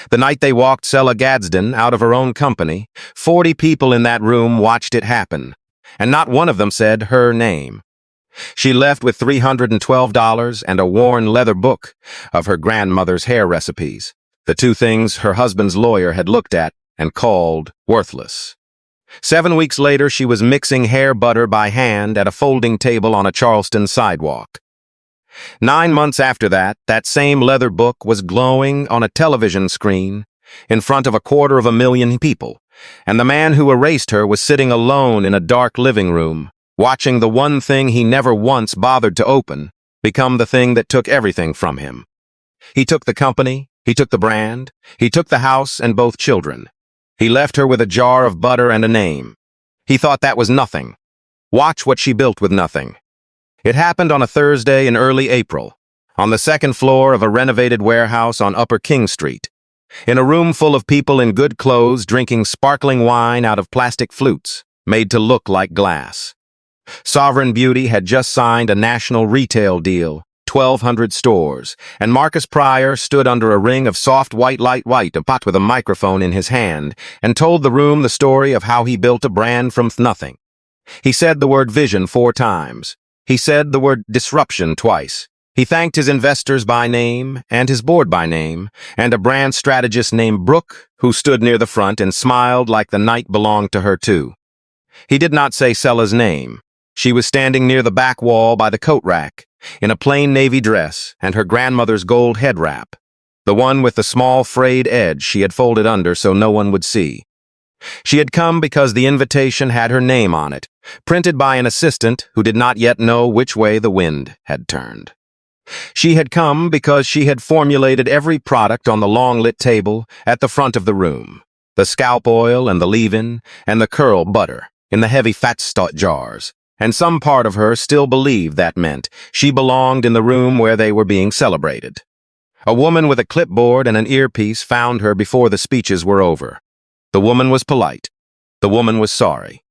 The night they walked Selah Gadsden out of her own company, 40 people in that room watched it happen, and not one of them said her name. She left with $312 and a worn leather book of her grandmother's hair recipes, the two things her husband's lawyer had looked at and called worthless. 7 weeks later, she was mixing hair butter by hand at a folding table on a Charleston sidewalk. 9 months after that, that same leather book was glowing on a television screen in front of 250,000 people, and the man who erased her was sitting alone in a dark living room, watching the one thing he never once bothered to open become the thing that took everything from him. He took the company, he took the brand, he took the house and both children. He left her with a jar of butter and a name. He thought that was nothing. Watch what she built with nothing. It happened on a Thursday in early April, on the second floor of a renovated warehouse on Upper King Street, in a room full of people in good clothes drinking sparkling wine out of plastic flutes, made to look like glass. Sovereign Beauty had just signed a national retail deal, 1,200 stores, and Marcus Pryor stood under a ring of soft white light pot with a microphone in his hand and told the room the story of how he built a brand from nothing. He said the word vision 4 times. He said the word disruption twice. He thanked his investors by name and his board by name, and a brand strategist named Brooke, who stood near the front and smiled like the night belonged to her too. He did not say Selah's name. She was standing near the back wall by the coat rack, in a plain navy dress and her grandmother's gold head wrap, the one with the small frayed edge she had folded under so no one would see. She had come because the invitation had her name on it, printed by an assistant who did not yet know which way the wind had turned. She had come because she had formulated every product on the long-lit table at the front of the room, the scalp oil and the leave-in and the curl butter in the heavy fat jars, and some part of her still believed that meant she belonged in the room where they were being celebrated. A woman with a clipboard and an earpiece found her before the speeches were over. The woman was polite. The woman was sorry.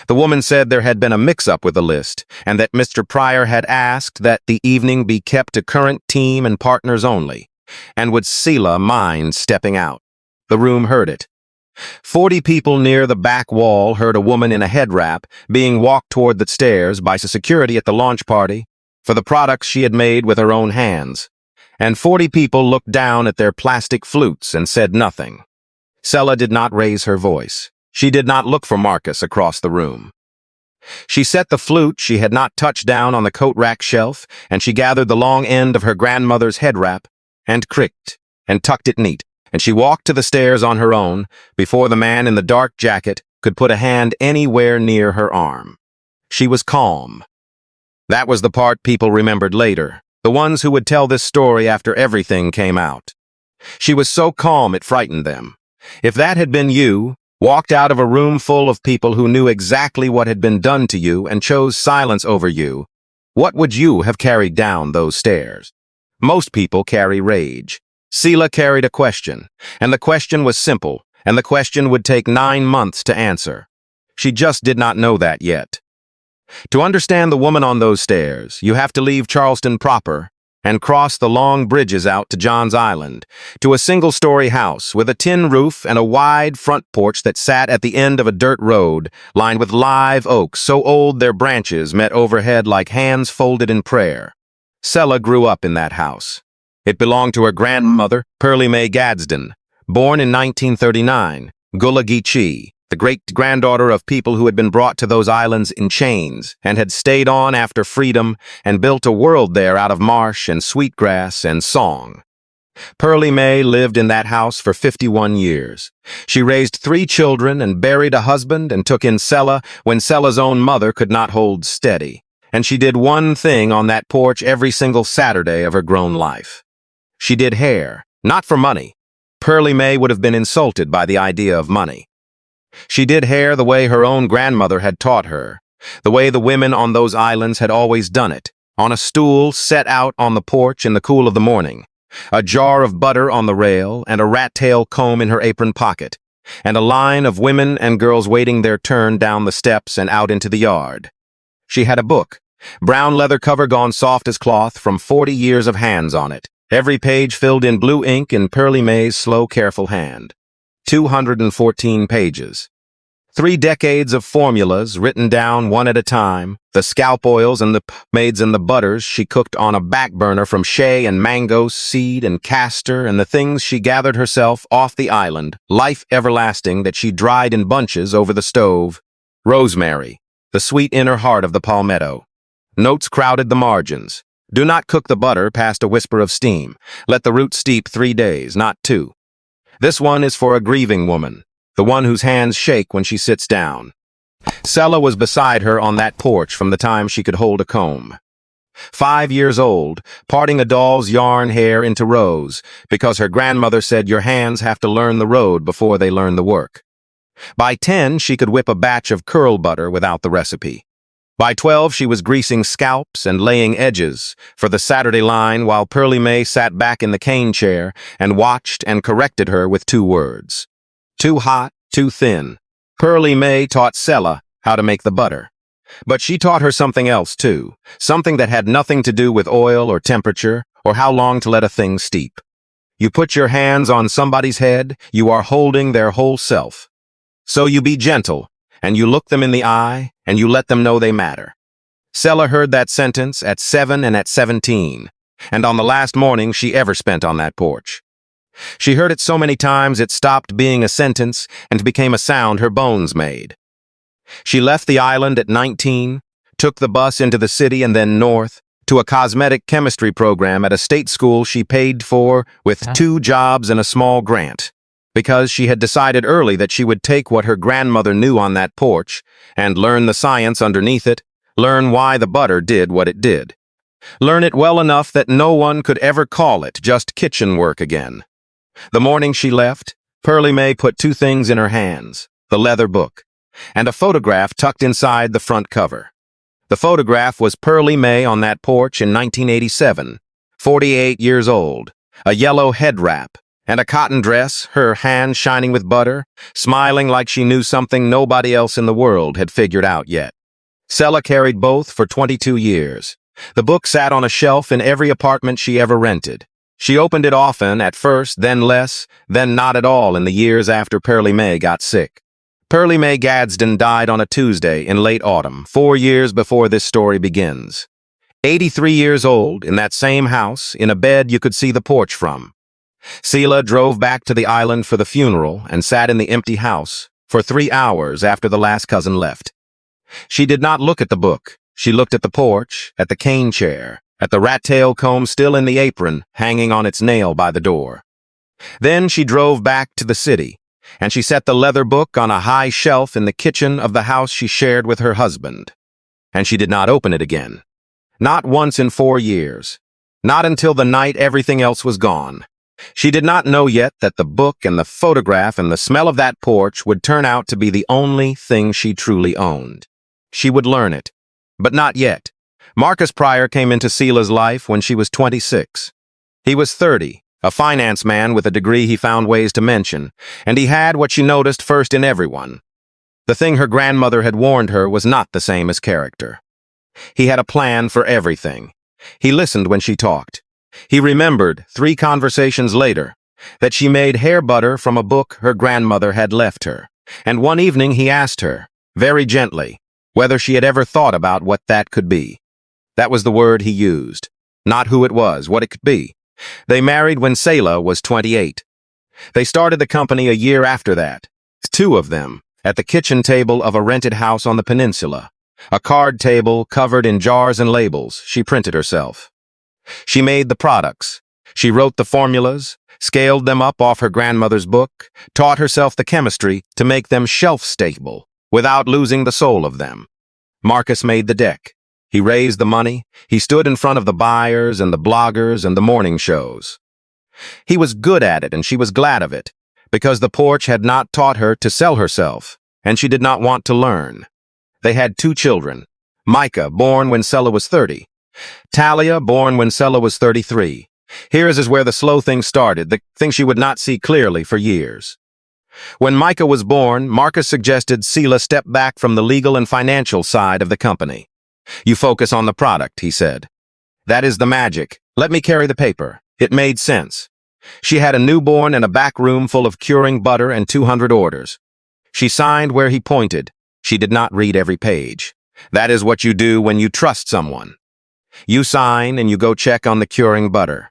The woman said there had been a mix-up with the list, and that Mr. Pryor had asked that the evening be kept to current team and partners only, and would Selah mind stepping out. The room heard it. 40 people near the back wall heard a woman in a head wrap being walked toward the stairs by security at the launch party for the products she had made with her own hands, and 40 people looked down at their plastic flutes and said nothing. Selah did not raise her voice. She did not look for Marcus across the room. She set the flute she had not touched down on the coat rack shelf, and she gathered the long end of her grandmother's head wrap and cricked and tucked it neat, and she walked to the stairs on her own before the man in the dark jacket could put a hand anywhere near her arm. She was calm. That was the part people remembered later, the ones who would tell this story after everything came out. She was so calm it frightened them. If that had been you, walked out of a room full of people who knew exactly what had been done to you and chose silence over you, what would you have carried down those stairs? Most people carry rage. Selah carried a question, and the question was simple, and the question would take 9 months to answer. She just did not know that yet. To understand the woman on those stairs, you have to leave Charleston proper and cross the long bridges out to John's Island, to a single-story house with a tin roof and a wide front porch that sat at the end of a dirt road lined with live oaks so old their branches met overhead like hands folded in prayer. Selah grew up in that house. It belonged to her grandmother, Pearlie Mae Gadsden, born in 1939, Gullah Geechee, the great-granddaughter of people who had been brought to those islands in chains and had stayed on after freedom and built a world there out of marsh and sweetgrass and song. Pearlie Mae lived in that house for 51 years. She raised 3 children and buried a husband and took in Selah when Selah's own mother could not hold steady. And she did one thing on that porch every single Saturday of her grown life. She did hair, not for money. Pearlie Mae would have been insulted by the idea of money. She did hair the way her own grandmother had taught her, the way the women on those islands had always done it, on a stool set out on the porch in the cool of the morning, a jar of butter on the rail and a rat-tail comb in her apron pocket, and a line of women and girls waiting their turn down the steps and out into the yard. She had a book, brown leather cover gone soft as cloth from 40 years of hands on it, every page filled in blue ink in Pearlie Mae's slow, careful hand. 214 pages. 3 decades of formulas written down one at a time, the scalp oils and the pomades and the butters she cooked on a back burner from shea and mango seed and castor and the things she gathered herself off the island, life everlasting that she dried in bunches over the stove. Rosemary, the sweet inner heart of the palmetto. Notes crowded the margins. Do not cook the butter past a whisper of steam. Let the root steep 3 days, not 2. This one is for a grieving woman, the one whose hands shake when she sits down. Selah was beside her on that porch from the time she could hold a comb. 5 years old, parting a doll's yarn hair into rows, because her grandmother said your hands have to learn the road before they learn the work. By 10, she could whip a batch of curl butter without the recipe. By 12, she was greasing scalps and laying edges for the Saturday line while Pearlie Mae sat back in the cane chair and watched and corrected her with 2 words. Too hot, too thin. Pearlie Mae taught Selah how to make the butter. But she taught her something else, too, something that had nothing to do with oil or temperature or how long to let a thing steep. You put your hands on somebody's head, you are holding their whole self. So you be gentle, and you look them in the eye, and you let them know they matter. Selah heard that sentence at 7 and at 17, and on the last morning she ever spent on that porch. She heard it so many times it stopped being a sentence and became a sound her bones made. She left the island at 19, took the bus into the city and then north, to a cosmetic chemistry program at a state school she paid for with 2 jobs and a small grant, because she had decided early that she would take what her grandmother knew on that porch and learn the science underneath it, learn why the butter did what it did. Learn it well enough that no one could ever call it just kitchen work again. The morning she left, Pearlie Mae put 2 things in her hands, the leather book, and a photograph tucked inside the front cover. The photograph was Pearlie Mae on that porch in 1987, 48 years old, a yellow head wrap, and a cotton dress, her hands shining with butter, smiling like she knew something nobody else in the world had figured out yet. Selah carried both for 22 years. The book sat on a shelf in every apartment she ever rented. She opened it often, at first, then less, then not at all in the years after Pearlie Mae got sick. Pearlie Mae Gadsden died on a Tuesday in late autumn, 4 years before this story begins. 83 years old, in that same house, in a bed you could see the porch from. Selah drove back to the island for the funeral and sat in the empty house for 3 hours after the last cousin left. She did not look at the book. She looked at the porch, at the cane chair, at the rat-tail comb still in the apron, hanging on its nail by the door. Then she drove back to the city, and she set the leather book on a high shelf in the kitchen of the house she shared with her husband. And she did not open it again. Not once in 4 years. Not until the night everything else was gone. She did not know yet that the book and the photograph and the smell of that porch would turn out to be the only thing she truly owned. She would learn it. But not yet. Marcus Pryor came into Selah's life when she was 26. He was 30, a finance man with a degree he found ways to mention, and he had what she noticed first in everyone. The thing her grandmother had warned her was not the same as character. He had a plan for everything. He listened when she talked. He remembered, 3 conversations later, that she made hair butter from a book her grandmother had left her, and one evening he asked her, very gently, whether she had ever thought about what that could be. That was the word he used. Not who it was, what it could be. They married when Selah was 28. They started the company a year after that, 2 of them, at the kitchen table of a rented house on the peninsula. A card table covered in jars and labels she printed herself. She made the products. She wrote the formulas, scaled them up off her grandmother's book, taught herself the chemistry to make them shelf-stable, without losing the soul of them. Marcus made the deck. He raised the money. He stood in front of the buyers and the bloggers and the morning shows. He was good at it, and she was glad of it, because the porch had not taught her to sell herself, and she did not want to learn. They had 2 children, Micah, born when Selah was 30, Talia, born when Selah was 33. Here's is where the slow thing started, the thing she would not see clearly for years. When Micah was born, Marcus suggested Selah step back from the legal and financial side of the company. You focus on the product, he said. That is the magic. Let me carry the paper. It made sense. She had a newborn and a back room full of curing butter and 200 orders. She signed where he pointed. She did not read every page. That is what you do when you trust someone. You sign and you go check on the curing butter.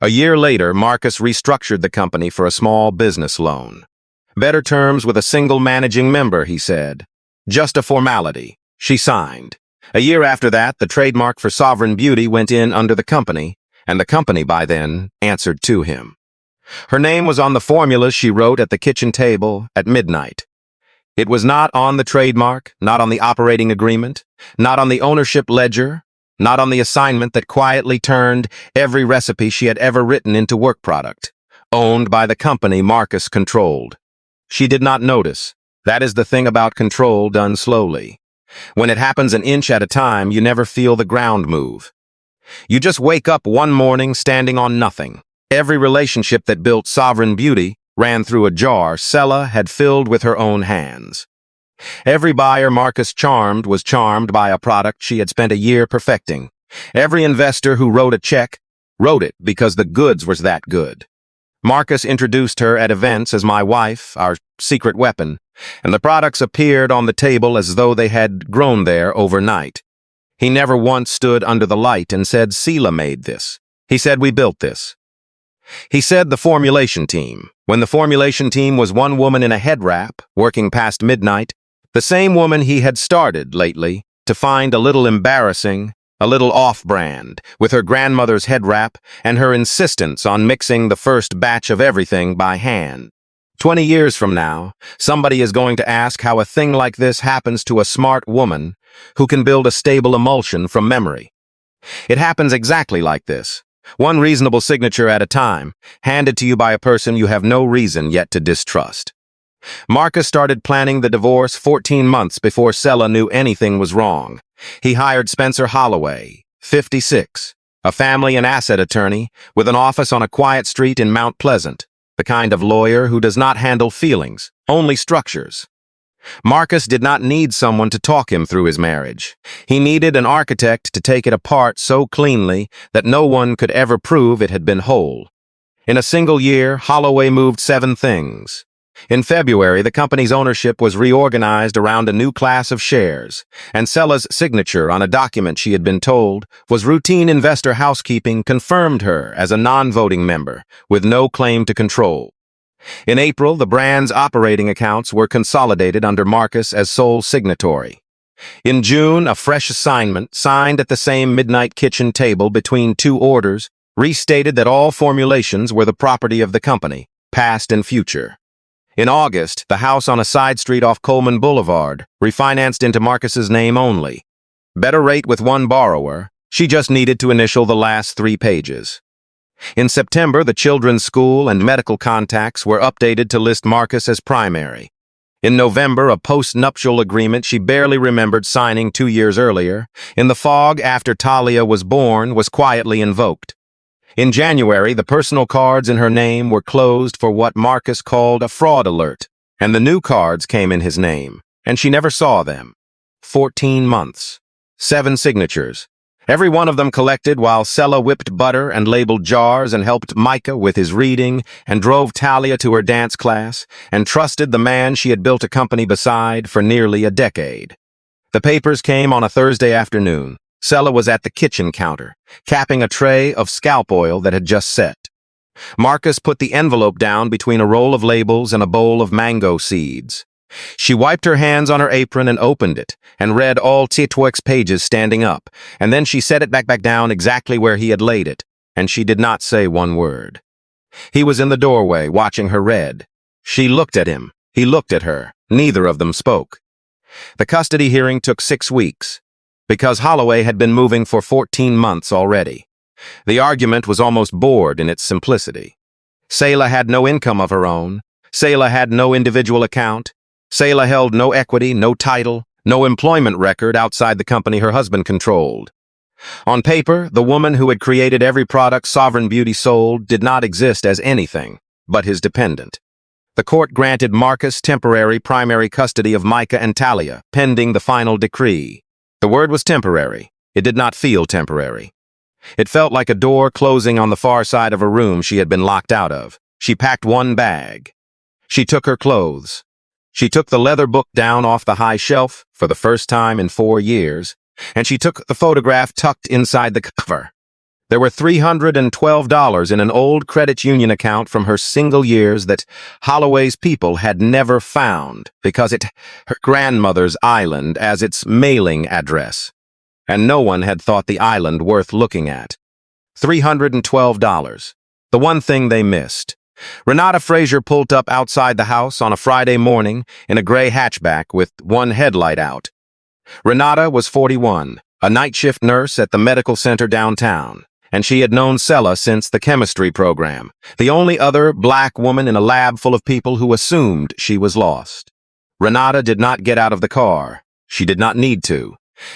A year later, Marcus restructured the company for a small business loan. Better terms with a single managing member, he said. Just a formality. She signed. A year after that, the trademark for Sovereign Beauty went in under the company, and the company by then answered to him. Her name was on the formulas she wrote at the kitchen table at midnight. It was not on the trademark, not on the operating agreement, not on the ownership ledger, not on the assignment that quietly turned every recipe she had ever written into work product, owned by the company Marcus controlled. She did not notice. That is the thing about control done slowly. When it happens an inch at a time, you never feel the ground move. You just wake up one morning standing on nothing. Every relationship that built Sovereign Beauty ran through a jar Selah had filled with her own hands. Every buyer Marcus charmed was charmed by a product she had spent a year perfecting. Every investor who wrote a check wrote it because the goods was that good. Marcus introduced her at events as my wife, our secret weapon, and the products appeared on the table as though they had grown there overnight. He never once stood under the light and said, "Selah made this." He said, "We built this." He said the formulation team. When the formulation team was one woman in a head wrap, working past midnight, the same woman he had started lately to find a little embarrassing, a little off-brand, with her grandmother's head wrap and her insistence on mixing the first batch of everything by hand. 20 years from now, somebody is going to ask how a thing like this happens to a smart woman who can build a stable emulsion from memory. It happens exactly like this. One reasonable signature at a time, handed to you by a person you have no reason yet to distrust. Marcus started planning the divorce 14 months before Selah knew anything was wrong. He hired Spencer Holloway, 56, a family and asset attorney with an office on a quiet street in Mount Pleasant, the kind of lawyer who does not handle feelings, only structures. Marcus did not need someone to talk him through his marriage. He needed an architect to take it apart so cleanly that no one could ever prove it had been whole. In a single year, Holloway moved 7 things. In February, the company's ownership was reorganized around a new class of shares, and Selah's signature on a document she had been told was routine investor housekeeping confirmed her as a non-voting member with no claim to control. In April, the brand's operating accounts were consolidated under Marcus as sole signatory. In June, a fresh assignment, signed at the same midnight kitchen table between 2 orders, restated that all formulations were the property of the company, past and future. In August, the house on a side street off Coleman Boulevard refinanced into Marcus's name only. Better rate with one borrower, she just needed to initial the last 3 pages. In September, the children's school and medical contacts were updated to list Marcus as primary. In November, a post-nuptial agreement she barely remembered signing 2 years earlier, in the fog after Talia was born, was quietly invoked. In January, the personal cards in her name were closed for what Marcus called a fraud alert, and the new cards came in his name, and she never saw them. 14 months. 7 signatures. Every one of them collected while Selah whipped butter and labeled jars and helped Micah with his reading and drove Talia to her dance class and trusted the man she had built a company beside for nearly a decade. The papers came on a Thursday afternoon. Selah was at the kitchen counter, capping a tray of scalp oil that had just set. Marcus put the envelope down between a roll of labels and a bowl of mango seeds. She wiped her hands on her apron and opened it, and read all Titwick's pages standing up, and then she set it back down exactly where he had laid it, and she did not say one word. He was in the doorway, watching her read. She looked at him. He looked at her. Neither of them spoke. The custody hearing took 6 weeks, because Holloway had been moving for 14 months already. The argument was almost bored in its simplicity. Selah had no income of her own. Selah had no individual account. Selah held no equity, no title, no employment record outside the company her husband controlled. On paper, the woman who had created every product Sovereign Beauty sold did not exist as anything but his dependent. The court granted Marcus temporary primary custody of Micah and Talia, pending the final decree. The word was temporary. It did not feel temporary. It felt like a door closing on the far side of a room she had been locked out of. She packed one bag. She took her clothes. She took the leather book down off the high shelf for the first time in 4 years, and she took the photograph tucked inside the cover. There were $312 in an old credit union account from her single years that Holloway's people had never found because it her grandmother's island as its mailing address, and no one had thought the island worth looking at. $312. The one thing they missed. Renata Fraser pulled up outside the house on a Friday morning in a gray hatchback with one headlight out. Renata was 41, a night shift nurse at the medical center downtown, and she had known Selah since the chemistry program, the only other black woman in a lab full of people who assumed she was lost. Renata did not get out of the car. She did not need to.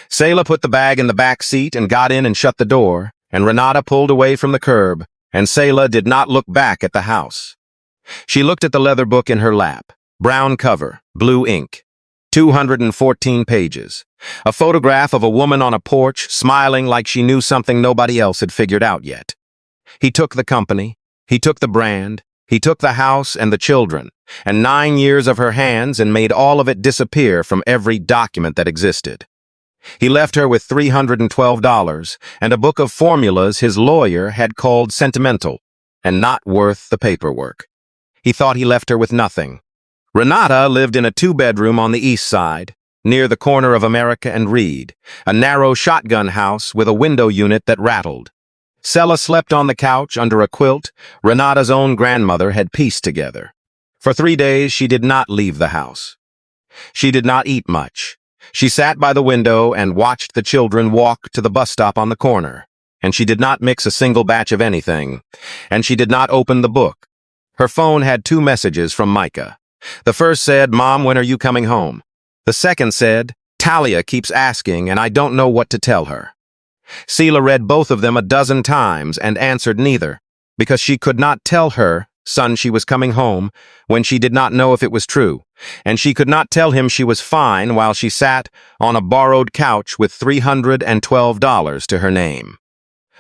Selah put the bag in the back seat and got in and shut the door, and Renata pulled away from the curb, and Selah did not look back at the house. She looked at the leather book in her lap. Brown cover, blue ink. 214 pages. A photograph of a woman on a porch, smiling like she knew something nobody else had figured out yet. He took the company, he took the brand, he took the house and the children, and 9 years of her hands and made all of it disappear from every document that existed. He left her with $312 and a book of formulas his lawyer had called sentimental and not worth the paperwork. He thought he left her with nothing. Renata lived in a 2-bedroom on the east side, near the corner of America and Reed, a narrow shotgun house with a window unit that rattled. Selah slept on the couch under a quilt Renata's own grandmother had pieced together. For 3 days she did not leave the house. She did not eat much. She sat by the window and watched the children walk to the bus stop on the corner, and she did not mix a single batch of anything, and she did not open the book. Her phone had 2 messages from Micah. The first said, "Mom, when are you coming home?" The second said, "Talia keeps asking, and I don't know what to tell her." Selah read both of them a dozen times and answered neither, because she could not tell her son she was coming home when she did not know if it was true, and she could not tell him she was fine while she sat on a borrowed couch with $312 to her name.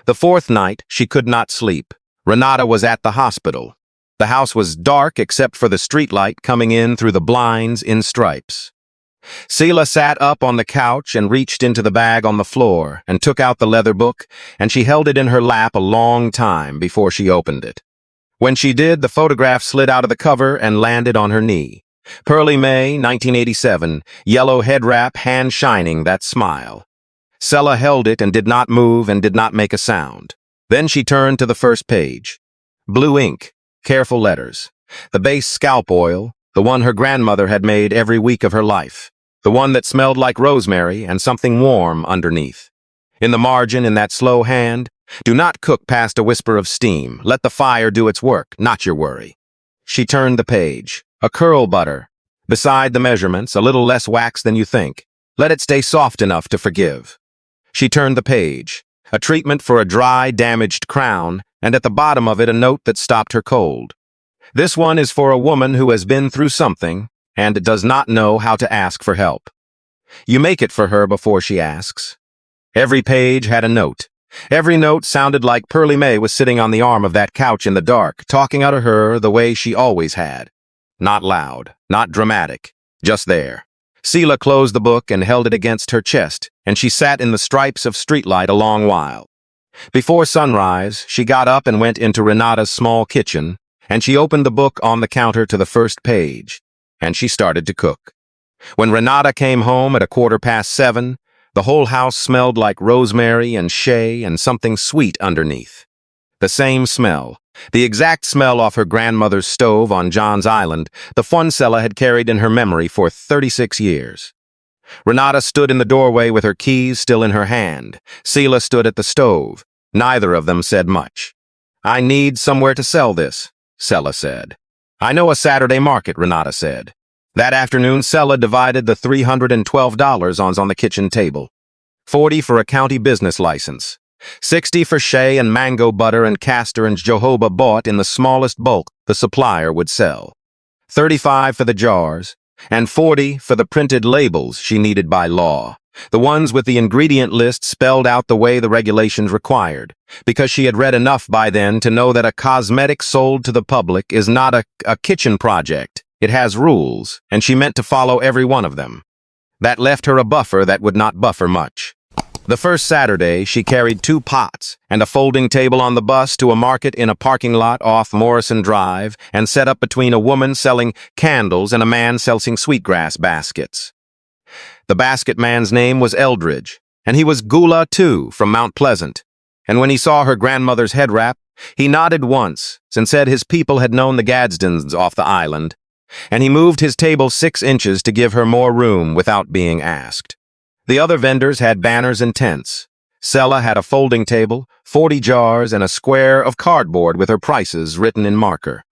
The 4th night, she could not sleep. Renata was at the hospital. The house was dark except for the streetlight coming in through the blinds in stripes. Selah sat up on the couch and reached into the bag on the floor and took out the leather book, and she held it in her lap a long time before she opened it. When she did, the photograph slid out of the cover and landed on her knee. Pearly May, 1987, yellow head wrap, hand shining, that smile. Selah held it and did not move and did not make a sound. Then she turned to the first page. Blue ink, careful letters. The base scalp oil, the one her grandmother had made every week of her life. The one that smelled like rosemary and something warm underneath. In the margin, in that slow hand, "Do not cook past a whisper of steam. Let the fire do its work, not your worry." She turned the page. A curl butter. Beside the measurements, a little less wax than you think. Let it stay soft enough to forgive. She turned the page. A treatment for a dry, damaged crown, and at the bottom of it a note that stopped her cold. This one is for a woman who has been through something and does not know how to ask for help. You make it for her before she asks. Every page had a note. Every note sounded like Pearly May was sitting on the arm of that couch in the dark, talking out of her the way she always had. Not loud, not dramatic, just there. Selah closed the book and held it against her chest, and she sat in the stripes of streetlight a long while. Before sunrise, she got up and went into Renata's small kitchen, and she opened the book on the counter to the first page, and she started to cook. When Renata came home at 7:15, the whole house smelled like rosemary and shea and something sweet underneath. The same smell, the exact smell off her grandmother's stove on John's Island, the one Selah had carried in her memory for 36 years. Renata stood in the doorway with her keys still in her hand. Selah stood at the stove. Neither of them said much. "I need somewhere to sell this," Selah said. "I know a Saturday market," Renata said. That afternoon, Selah divided the $312 on the kitchen table. $40 for a county business license. $60 for shea and mango butter and castor and jojoba bought in the smallest bulk the supplier would sell. $35 for the jars, and $40 for the printed labels she needed by law. The ones with the ingredient list spelled out the way the regulations required, because she had read enough by then to know that a cosmetic sold to the public is not a kitchen project. It has rules, and she meant to follow every one of them. That left her a buffer that would not buffer much. The first Saturday, she carried 2 pots and a folding table on the bus to a market in a parking lot off Morrison Drive and set up between a woman selling candles and a man selling sweetgrass baskets. The basket man's name was Eldridge, and he was Gula, too, from Mount Pleasant. And when he saw her grandmother's head wrap, he nodded once and said his people had known the Gadsdens off the island, and he moved his table 6 inches to give her more room without being asked. The other vendors had banners and tents. Selah had a folding table, 40 jars, and a square of cardboard with her prices written in marker.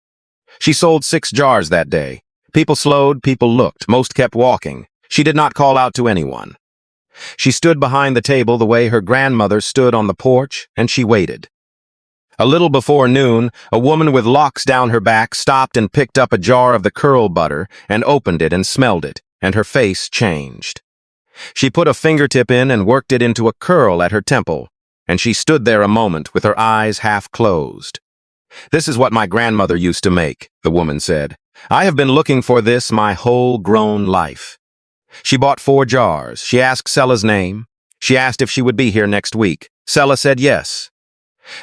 She sold 6 jars that day. People slowed, people looked, most kept walking. She did not call out to anyone. She stood behind the table the way her grandmother stood on the porch, and she waited. A little before noon, a woman with locks down her back stopped and picked up a jar of the curl butter and opened it and smelled it, and her face changed. She put a fingertip in and worked it into a curl at her temple, and she stood there a moment with her eyes half closed. "This is what my grandmother used to make," the woman said. "I have been looking for this my whole grown life." She bought 4 jars. She asked Selah's name. She asked if she would be here next week. Selah said yes.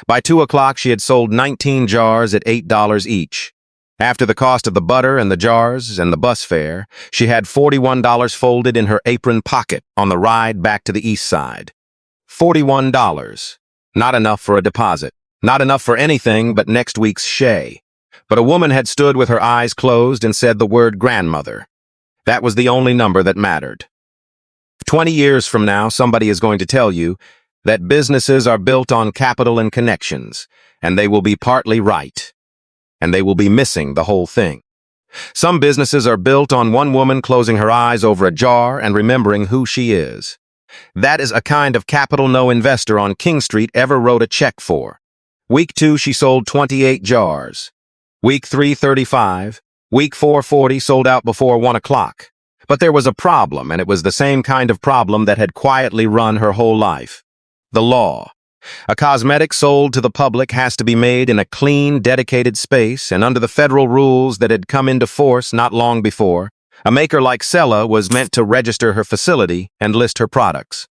By 2 o'clock, she had sold 19 jars at $8 each. After the cost of the butter and the jars and the bus fare, she had $41 folded in her apron pocket on the ride back to the east side. $41. Not enough for a deposit. Not enough for anything but next week's shay. But a woman had stood with her eyes closed and said the word grandmother. That was the only number that mattered. 20 years from now, somebody is going to tell you that businesses are built on capital and connections, and they will be partly right. And they will be missing the whole thing. Some businesses are built on one woman closing her eyes over a jar and remembering who she is. That is a kind of capital no investor on King Street ever wrote a check for. Week 2, she sold 28 jars. Week 3, 35. Week 4, 40, sold out before 1 o'clock. But there was a problem, and it was the same kind of problem that had quietly run her whole life. The law. A cosmetic sold to the public has to be made in a clean, dedicated space, and under the federal rules that had come into force not long before, a maker like Selah was meant to register her facility and list her products.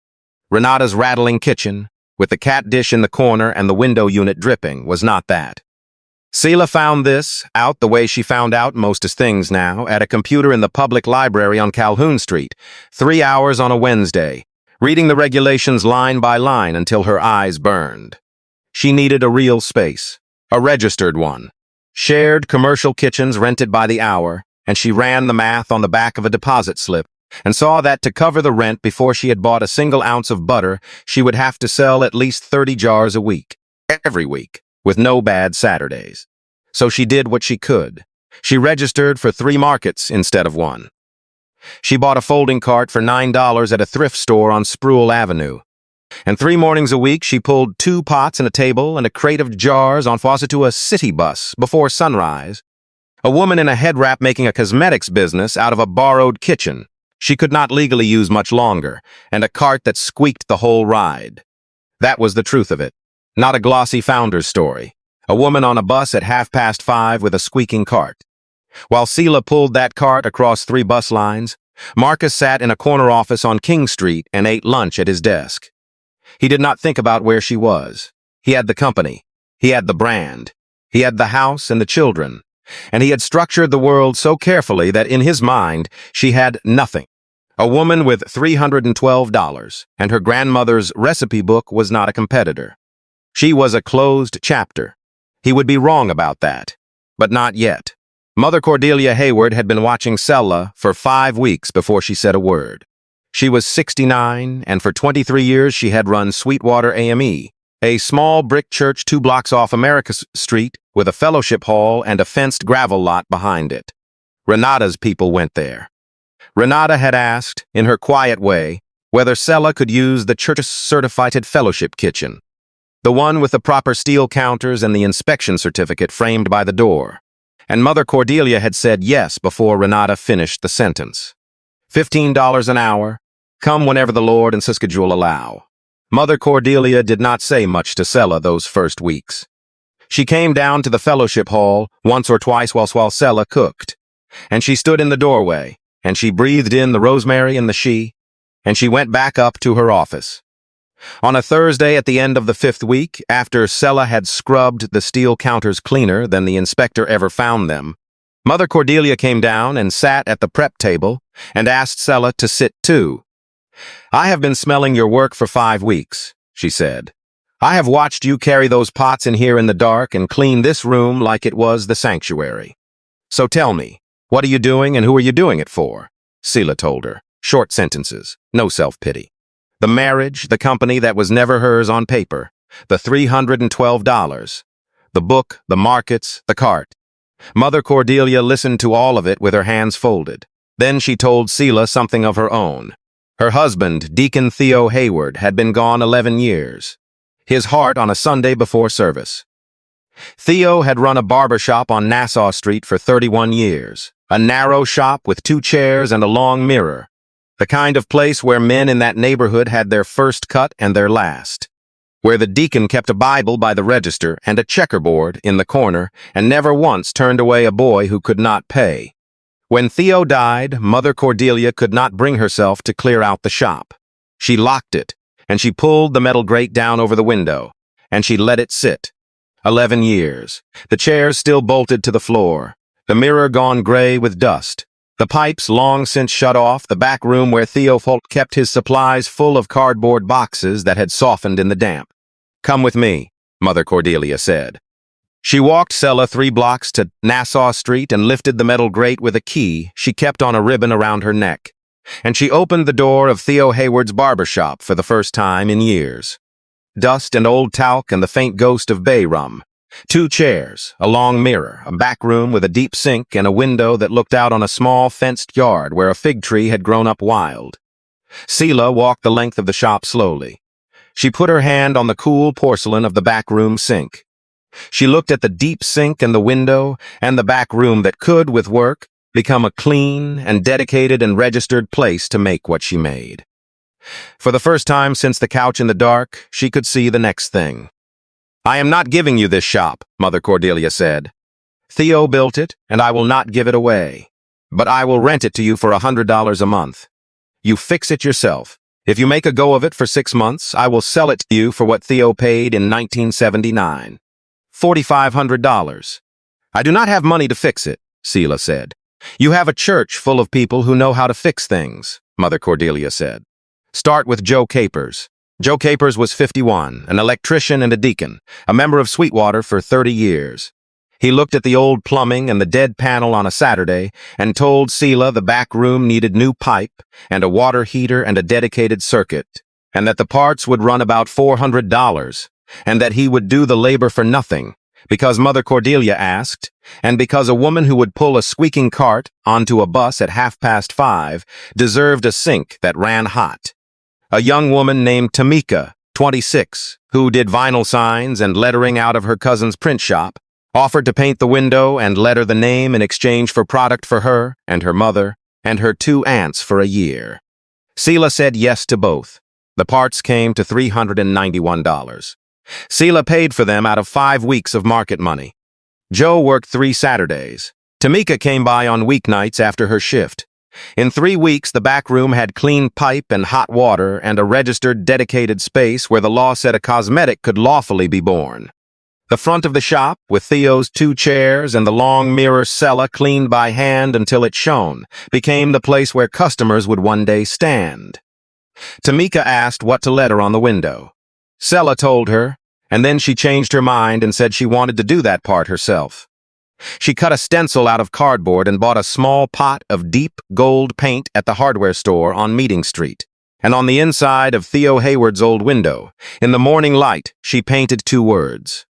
Renata's rattling kitchen, with the cat dish in the corner and the window unit dripping, was not that. Selah found this out the way she found out most things now, at a computer in the public library on Calhoun Street, 3 hours on a Wednesday, reading the regulations line by line until her eyes burned. She needed a real space, a registered one. Shared commercial kitchens rented by the hour, and she ran the math on the back of a deposit slip and saw that to cover the rent before she had bought a single ounce of butter, she would have to sell at least 30 jars a week, every week, with no bad Saturdays. So she did what she could. She registered for 3 markets instead of 1. She bought a folding cart for $9 at a thrift store on Spruill Avenue. And 3 mornings a week, she pulled 2 pots and a table and a crate of jars on faucet to a city bus before sunrise. A woman in a head wrap making a cosmetics business out of a borrowed kitchen she could not legally use much longer, and a cart that squeaked the whole ride. That was the truth of it. Not a glossy founder's story. A woman on a bus at 5:30 with a squeaking cart. While Selah pulled that cart across 3 bus lines, Marcus sat in a corner office on King Street and ate lunch at his desk. He did not think about where she was. He had the company. He had the brand. He had the house and the children. And he had structured the world so carefully that in his mind, she had nothing. A woman with $312, and her grandmother's recipe book was not a competitor. She was a closed chapter. He would be wrong about that. But not yet. Mother Cordelia Hayward had been watching Selah for 5 weeks before she said a word. She was 69, and for 23 years she had run Sweetwater AME, a small brick church 2 blocks off America Street with a fellowship hall and a fenced gravel lot behind it. Renata's people went there. Renata had asked, in her quiet way, whether Selah could use the church's certified fellowship kitchen, the one with the proper steel counters and the inspection certificate framed by the door. And Mother Cordelia had said yes before Renata finished the sentence. $15 an hour, Come whenever the Lord and Siskajul allow. Mother Cordelia did not say much to Selah those first weeks. She came down to the fellowship hall once or twice while Selah cooked, and she stood in the doorway, and she breathed in the rosemary and the she, and she went back up to her office. On a Thursday at the end of the 5th week, after Selah had scrubbed the steel counters cleaner than the inspector ever found them, Mother Cordelia came down and sat at the prep table and asked Selah to sit too. "I have been smelling your work for 5 weeks," she said. "I have watched you carry those pots in here in the dark and clean this room like it was the sanctuary. So tell me, what are you doing and who are you doing it for?" Selah told her. Short sentences, no self-pity. The marriage, the company that was never hers on paper, the $312, the book, the markets, the cart. Mother Cordelia listened to all of it with her hands folded. Then she told Selah something of her own. Her husband, Deacon Theo Hayward, had been gone 11 years. His heart on a Sunday before service. Theo had run a barber shop on Nassau Street for 31 years, a narrow shop with 2 chairs and a long mirror, the kind of place where men in that neighborhood had their first cut and their last, where the deacon kept a Bible by the register and a checkerboard in the corner and never once turned away a boy who could not pay. When Theo died, Mother Cordelia could not bring herself to clear out the shop. She locked it, and she pulled the metal grate down over the window, and she let it sit. 11 years. The chairs still bolted to the floor, the mirror gone gray with dust, the pipes long since shut off, the back room where Theo Folk kept his supplies full of cardboard boxes that had softened in the damp. "Come with me," Mother Cordelia said. She walked Selah 3 blocks to Nassau Street and lifted the metal grate with a key she kept on a ribbon around her neck. And she opened the door of Theo Hayward's barber shop for the first time in years. Dust and old talc and the faint ghost of bay rum. 2 chairs, a long mirror, a back room with a deep sink and a window that looked out on a small fenced yard where a fig tree had grown up wild. Selah walked the length of the shop slowly. She put her hand on the cool porcelain of the back room sink. She looked at the deep sink and the window and the back room that could, with work, become a clean and dedicated and registered place to make what she made. For the first time since the couch in the dark, she could see the next thing. "I am not giving you this shop," Mother Cordelia said. "Theo built it, and I will not give it away. But I will rent it to you for $100 a month. You fix it yourself. If you make a go of it for 6 months, I will sell it to you for what Theo paid in 1979. $4,500. "I do not have money to fix it," Selah said. "You have a church full of people who know how to fix things," Mother Cordelia said. "Start with Joe Capers." Joe Capers was 51, an electrician and a deacon, a member of Sweetwater for 30 years. He looked at the old plumbing and the dead panel on a Saturday and told Selah the back room needed new pipe and a water heater and a dedicated circuit, and that the parts would run about $400, and that he would do the labor for nothing, because Mother Cordelia asked, and because a woman who would pull a squeaking cart onto a bus at 5:30 deserved a sink that ran hot. A young woman named Tamika, 26, who did vinyl signs and lettering out of her cousin's print shop, offered to paint the window and letter the name in exchange for product for her and her mother and her 2 aunts for a year. Selah said yes to both. The parts came to $391. Selah paid for them out of 5 weeks of market money. Joe worked 3 Saturdays. Tamika came by on weeknights after her shift. In 3 weeks, the back room had clean pipe and hot water and a registered, dedicated space where the law said a cosmetic could lawfully be born. The front of the shop, with Theo's 2 chairs and the long mirror Selah cleaned by hand until it shone, became the place where customers would one day stand. Tamika asked what to letter on the window. Selah told her, and then she changed her mind and said she wanted to do that part herself. She cut a stencil out of cardboard and bought a small pot of deep gold paint at the hardware store on Meeting Street. And on the inside of Theo Hayward's old window, in the morning light, she painted 2 words.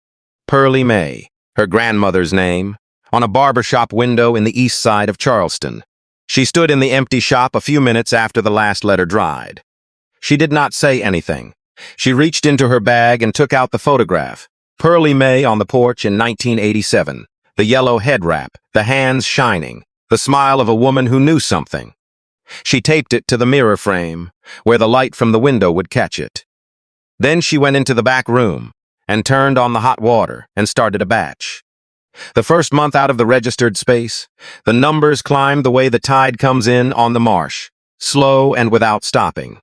Pearlie Mae, her grandmother's name, on a barbershop window in the east side of Charleston. She stood in the empty shop a few minutes after the last letter dried. She did not say anything. She reached into her bag and took out the photograph. Pearlie Mae on the porch in 1987. The yellow head wrap, the hands shining, the smile of a woman who knew something. She taped it to the mirror frame, where the light from the window would catch it. Then she went into the back room and turned on the hot water and started a batch. The first month out of the registered space, the numbers climbed the way the tide comes in on the marsh, slow and without stopping.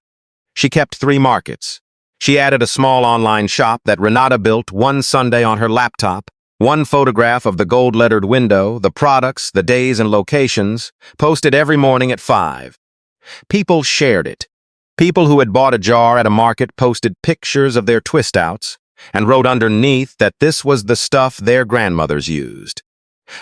She kept 3 markets. She added a small online shop that Renata built one Sunday on her laptop, one photograph of the gold-lettered window, the products, the days and locations, posted every morning at 5. People shared it. People who had bought a jar at a market posted pictures of their twist-outs and wrote underneath that this was the stuff their grandmothers used.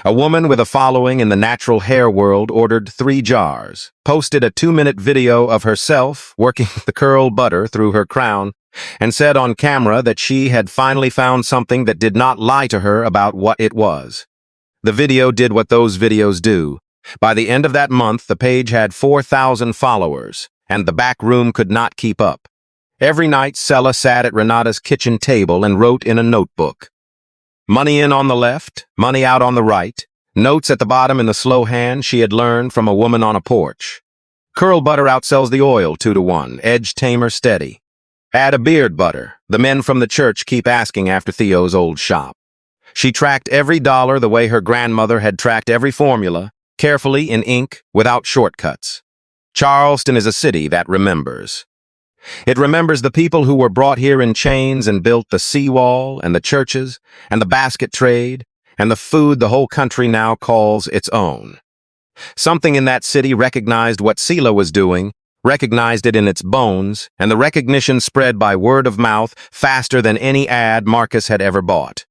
A woman with a following in the natural hair world ordered 3 jars, posted a 2-minute video of herself working the curl butter through her crown, and said on camera that she had finally found something that did not lie to her about what it was. The video did what those videos do. By the end of that month, the page had 4,000 followers, and the back room could not keep up. Every night, Selah sat at Renata's kitchen table and wrote in a notebook. Money in on the left, money out on the right, notes at the bottom in the slow hand she had learned from a woman on a porch. Curl butter outsells the oil 2-to-1, edge tamer steady. Add a beard butter. The men from the church keep asking after Theo's old shop. She tracked every dollar the way her grandmother had tracked every formula, carefully in ink, without shortcuts. Charleston is a city that remembers. It remembers the people who were brought here in chains and built the seawall and the churches and the basket trade and the food the whole country now calls its own. Something in that city recognized what Selah was doing, recognized it in its bones, and the recognition spread by word of mouth faster than any ad Marcus had ever bought.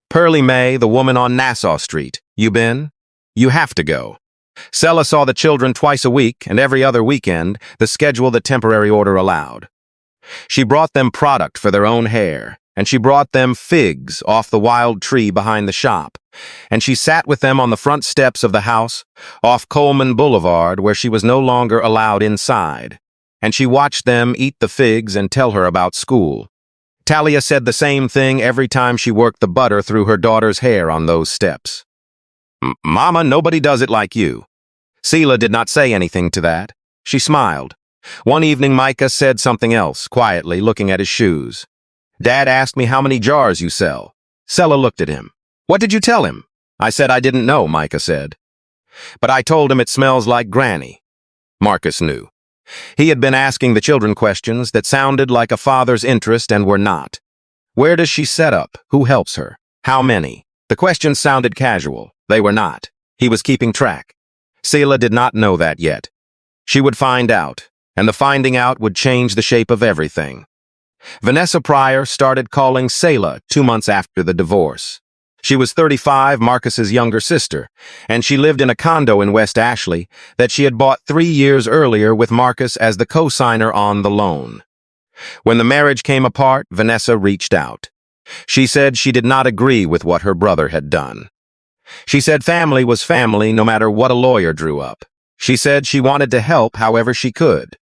Pearlie Mae, the woman on Nassau Street. You been? You have to go. Selah saw the children twice a week, and every other weekend, the schedule the temporary order allowed. She brought them product for their own hair, and she brought them figs off the wild tree behind the shop, and she sat with them on the front steps of the house, off Coleman Boulevard, where she was no longer allowed inside, and she watched them eat the figs and tell her about school. Talia said the same thing every time she worked the butter through her daughter's hair on those steps. Mama, nobody does it like you. Selah did not say anything to that. She smiled. One evening, Micah said something else, quietly, looking at his shoes. Dad asked me how many jars you sell. Selah looked at him. What did you tell him? I said I didn't know, Micah said. But I told him it smells like Granny. Marcus knew. He had been asking the children questions that sounded like a father's interest and were not. Where does she set up? Who helps her? How many? The questions sounded casual. They were not. He was keeping track. Selah did not know that yet. She would find out, and the finding out would change the shape of everything. Vanessa Pryor started calling Selah 2 months after the divorce. She was 35, Marcus's younger sister, and she lived in a condo in West Ashley that she had bought 3 years earlier with Marcus as the co-signer on the loan. When the marriage came apart, Vanessa reached out. She said she did not agree with what her brother had done. She said family was family no matter what a lawyer drew up. She said she wanted to help however she could.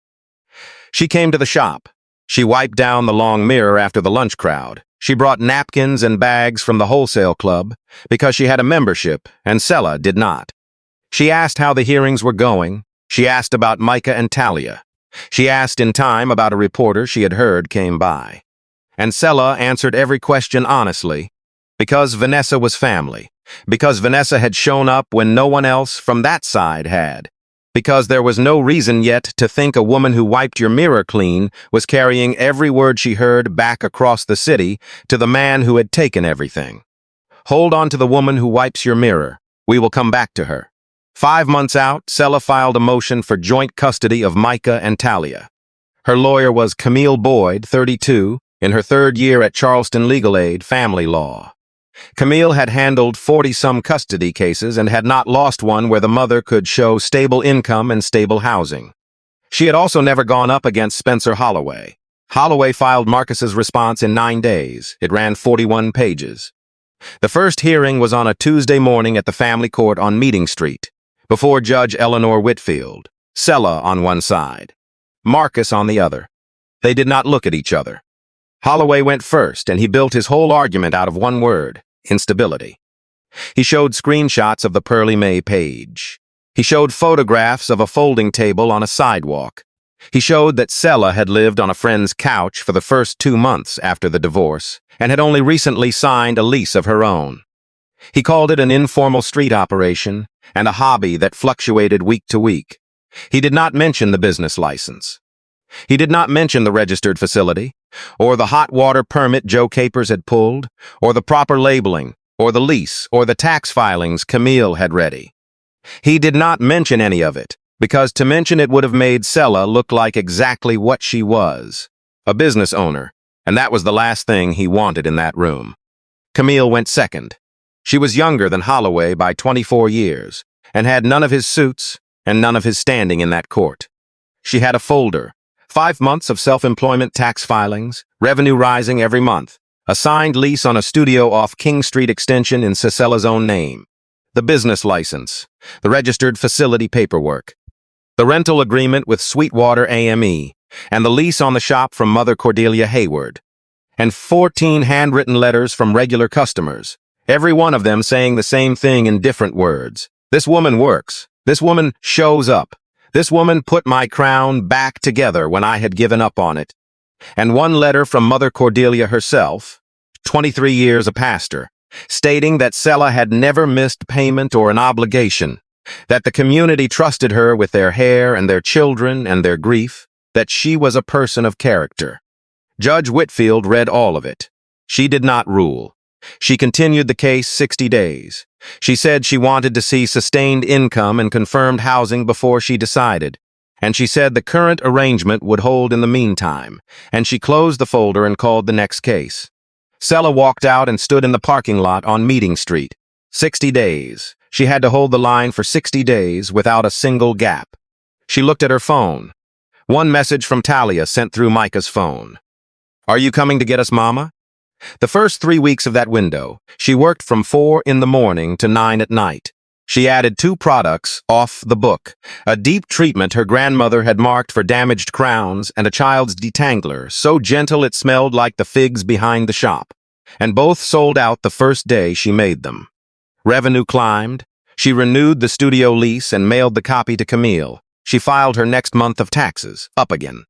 She came to the shop. She wiped down the long mirror after the lunch crowd. She brought napkins and bags from the wholesale club because she had a membership and Selah did not. She asked how the hearings were going. She asked about Micah and Talia. She asked in time about a reporter she had heard came by. And Selah answered every question honestly, because Vanessa was family, because Vanessa had shown up when no one else from that side had, because there was no reason yet to think a woman who wiped your mirror clean was carrying every word she heard back across the city to the man who had taken everything. Hold on to the woman who wipes your mirror. We will come back to her. 5 months out, Selah filed a motion for joint custody of Micah and Talia. Her lawyer was Camille Boyd, 32, in her 3rd year at Charleston Legal Aid Family Law. Camille had handled 40-some custody cases and had not lost one where the mother could show stable income and stable housing. She had also never gone up against Spencer Holloway. Holloway filed Marcus's response in 9 days. It ran 41 pages. The first hearing was on a Tuesday morning at the family court on Meeting Street, before Judge Eleanor Whitfield, Selah on one side, Marcus on the other. They did not look at each other. Holloway went first, and he built his whole argument out of one word: instability. He showed screenshots of the Pearlie Mae page. He showed photographs of a folding table on a sidewalk. He showed that Selah had lived on a friend's couch for the first 2 months after the divorce and had only recently signed a lease of her own. He called it an informal street operation and a hobby that fluctuated week to week. He did not mention the business license. He did not mention the registered facility, or the hot water permit Joe Capers had pulled, or the proper labeling, or the lease, or the tax filings Camille had ready. He did not mention any of it, because to mention it would have made Selah look like exactly what she was, a business owner, and that was the last thing he wanted in that room. Camille went second. She was younger than Holloway by 24 years, and had none of his suits and none of his standing in that court. She had a folder, 5 months of self-employment tax filings, revenue rising every month, a signed lease on a studio off King Street Extension in Selah's own name, the business license, the registered facility paperwork, the rental agreement with Sweetwater AME, and the lease on the shop from Mother Cordelia Hayward, and 14 handwritten letters from regular customers, every one of them saying the same thing in different words. This woman works. This woman shows up. This woman put my crown back together when I had given up on it. And one letter from Mother Cordelia herself, 23 years a pastor, stating that Selah had never missed payment or an obligation, that the community trusted her with their hair and their children and their grief, that she was a person of character. Judge Whitfield read all of it. She did not rule. She continued the case 60 days. She said she wanted to see sustained income and confirmed housing before she decided, and she said the current arrangement would hold in the meantime, and she closed the folder and called the next case. Selah walked out and stood in the parking lot on Meeting Street. 60 days. She had to hold the line for 60 days without a single gap. She looked at her phone. One message from Talia sent through Micah's phone. "Are you coming to get us, Mama?" The first 3 weeks of that window, she worked from 4 in the morning to 9 at night. She added 2 products off the book, a deep treatment her grandmother had marked for damaged crowns and a child's detangler, so gentle it smelled like the figs behind the shop. And both sold out the first day she made them. Revenue climbed. She renewed the studio lease and mailed the copy to Camille. She filed her next month of taxes, up again.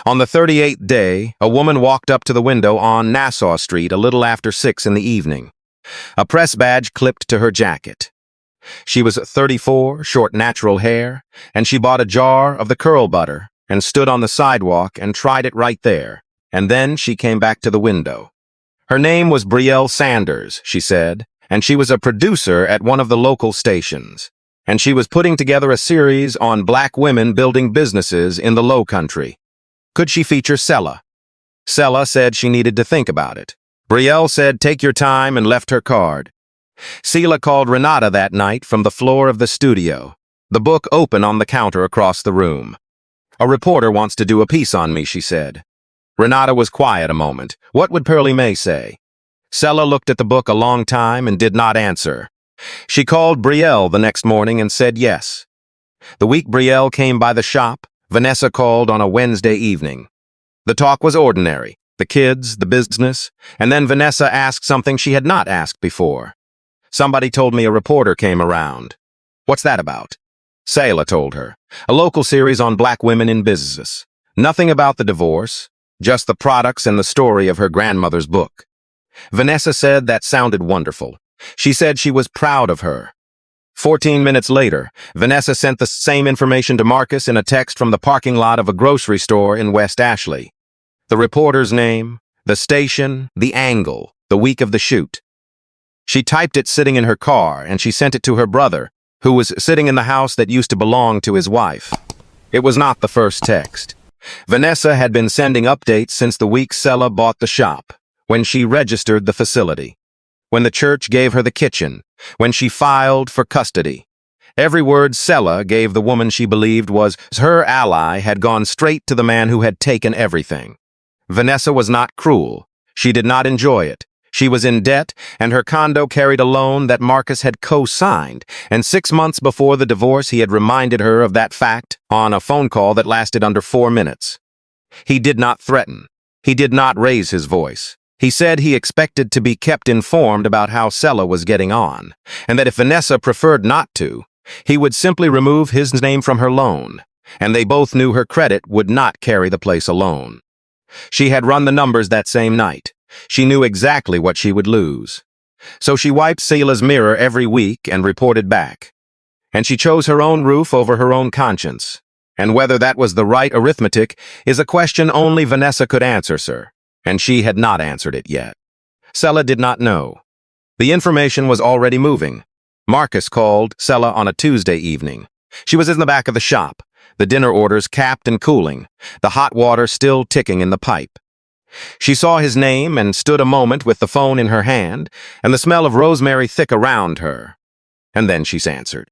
On the 38th day, a woman walked up to the window on Nassau Street a little after 6 in the evening. A press badge clipped to her jacket. She was 34, short natural hair, and she bought a jar of the curl butter and stood on the sidewalk and tried it right there, and then she came back to the window. Her name was Brielle Sanders, she said, and she was a producer at one of the local stations, and she was putting together a series on black women building businesses in the Low Country. Could she feature Selah? Selah said she needed to think about it. Brielle said take your time and left her card. Selah called Renata that night from the floor of the studio, the book open on the counter across the room. "A reporter wants to do a piece on me," she said. Renata was quiet a moment. What would Pearlie Mae say? Selah looked at the book a long time and did not answer. She called Brielle the next morning and said yes. The week Brielle came by the shop, Vanessa called on a Wednesday evening. The talk was ordinary, the kids, the business, and then Vanessa asked something she had not asked before. "Somebody told me a reporter came around." "What's that about?" Selah told her. "A local series on black women in business. Nothing about the divorce, just the products and the story of her grandmother's book." Vanessa said that sounded wonderful. She said she was proud of her. 14 minutes later, Vanessa sent the same information to Marcus in a text from the parking lot of a grocery store in West Ashley. The reporter's name, the station, the angle, the week of the shoot. She typed it sitting in her car, and she sent it to her brother, who was sitting in the house that used to belong to his wife. It was not the first text. Vanessa had been sending updates since the week Selah bought the shop, when she registered the facility, when the church gave her the kitchen, when she filed for custody. Every word Selah gave the woman she believed was her ally had gone straight to the man who had taken everything. Vanessa was not cruel. She did not enjoy it. She was in debt, and her condo carried a loan that Marcus had co-signed, and 6 months before the divorce he had reminded her of that fact on a phone call that lasted under 4 minutes. He did not threaten. He did not raise his voice. He said he expected to be kept informed about how Selah was getting on, and that if Vanessa preferred not to, He would simply remove his name from her loan, and they both knew her credit would not carry the place alone. She had run the numbers that same night. She knew exactly what she would lose. So she wiped Selah's mirror every week and reported back. And she chose her own roof over her own conscience. And whether that was the right arithmetic is a question only Vanessa could answer, sir. And she had not answered it yet. Selah did not know. The information was already moving. Marcus called Selah on a Tuesday evening. She was in the back of the shop, the dinner orders capped and cooling, the hot water still ticking in the pipe. She saw his name and stood a moment with the phone in her hand and the smell of rosemary thick around her. And then she answered.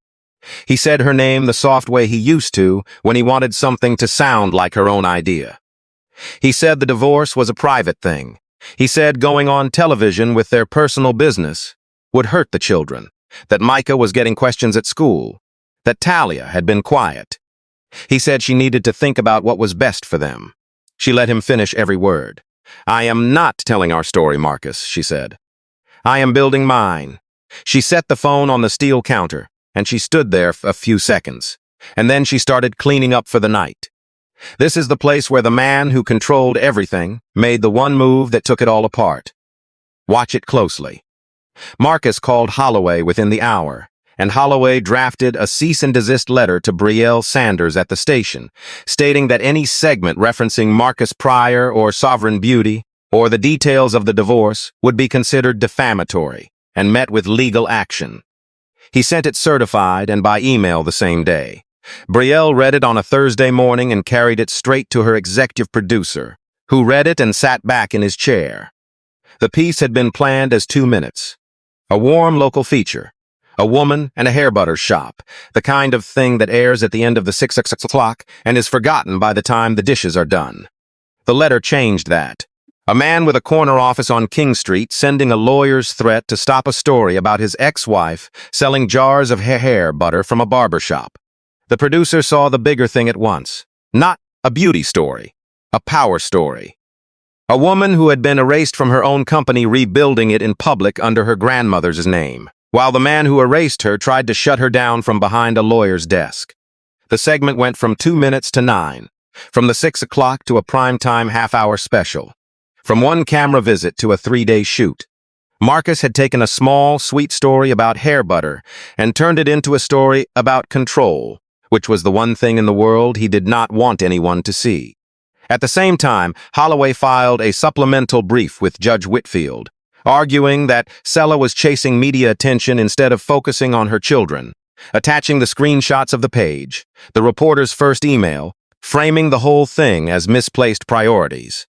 He said her name the soft way he used to when he wanted something to sound like her own idea. He said the divorce was a private thing. He said going on television with their personal business would hurt the children, that Micah was getting questions at school, that Talia had been quiet. He said she needed to think about what was best for them. She let him finish every word. I am not telling our story, Marcus, she said. I am building mine. She set the phone on the steel counter, and she stood there for a few seconds, and then she started cleaning up for the night. This is the place where the man who controlled everything made the one move that took it all apart. Watch it closely. Marcus called Holloway within the hour, and Holloway drafted a cease and desist letter to Brielle Sanders at the station, stating that any segment referencing Marcus Pryor or Sovereign Beauty or the details of the divorce would be considered defamatory and met with legal action. He sent it certified and by email the same day. Brielle read it on a Thursday morning and carried it straight to her executive producer, who read it and sat back in his chair. The piece had been planned as 2 minutes. A warm local feature. A woman and a hair butter shop, the kind of thing that airs at the end of the 6 o'clock and is forgotten by the time the dishes are done. The letter changed that. A man with a corner office on King Street sending a lawyer's threat to stop a story about his ex-wife selling jars of hair butter from a barber shop. The producer saw the bigger thing at once. Not a beauty story, a power story. A woman who had been erased from her own company rebuilding it in public under her grandmother's name, while the man who erased her tried to shut her down from behind a lawyer's desk. The segment went from 2 minutes to 9, from the 6 o'clock to a primetime half-hour special, from one camera visit to a 3-day shoot. Marcus had taken a small, sweet story about hair butter and turned it into a story about control, which was the one thing in the world he did not want anyone to see. At the same time, Holloway filed a supplemental brief with Judge Whitfield, arguing that Selah was chasing media attention instead of focusing on her children, attaching the screenshots of the page, the reporter's first email, framing the whole thing as misplaced priorities.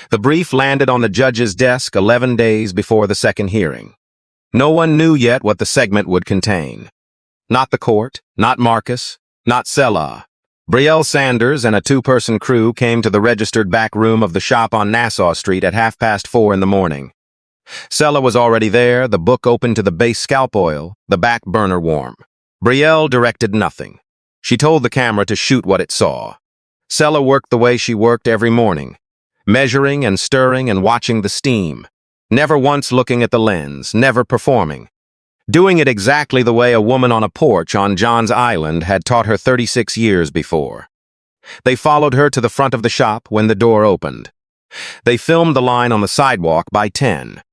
The brief landed on the judge's desk 11 days before the second hearing. No one knew yet what the segment would contain. Not the court, not Marcus, not Selah. Brielle Sanders and a 2-person crew came to the registered back room of the shop on Nassau Street at 4:30 in the morning. Selah was already there, the book open to the base scalp oil, the back burner warm. Brielle directed nothing. She told the camera to shoot what it saw. Selah worked the way she worked every morning, measuring and stirring and watching the steam, never once looking at the lens, never performing. Doing it exactly the way a woman on a porch on John's Island had taught her 36 years before. They followed her to the front of the shop when the door opened. They filmed the line on the sidewalk by 10.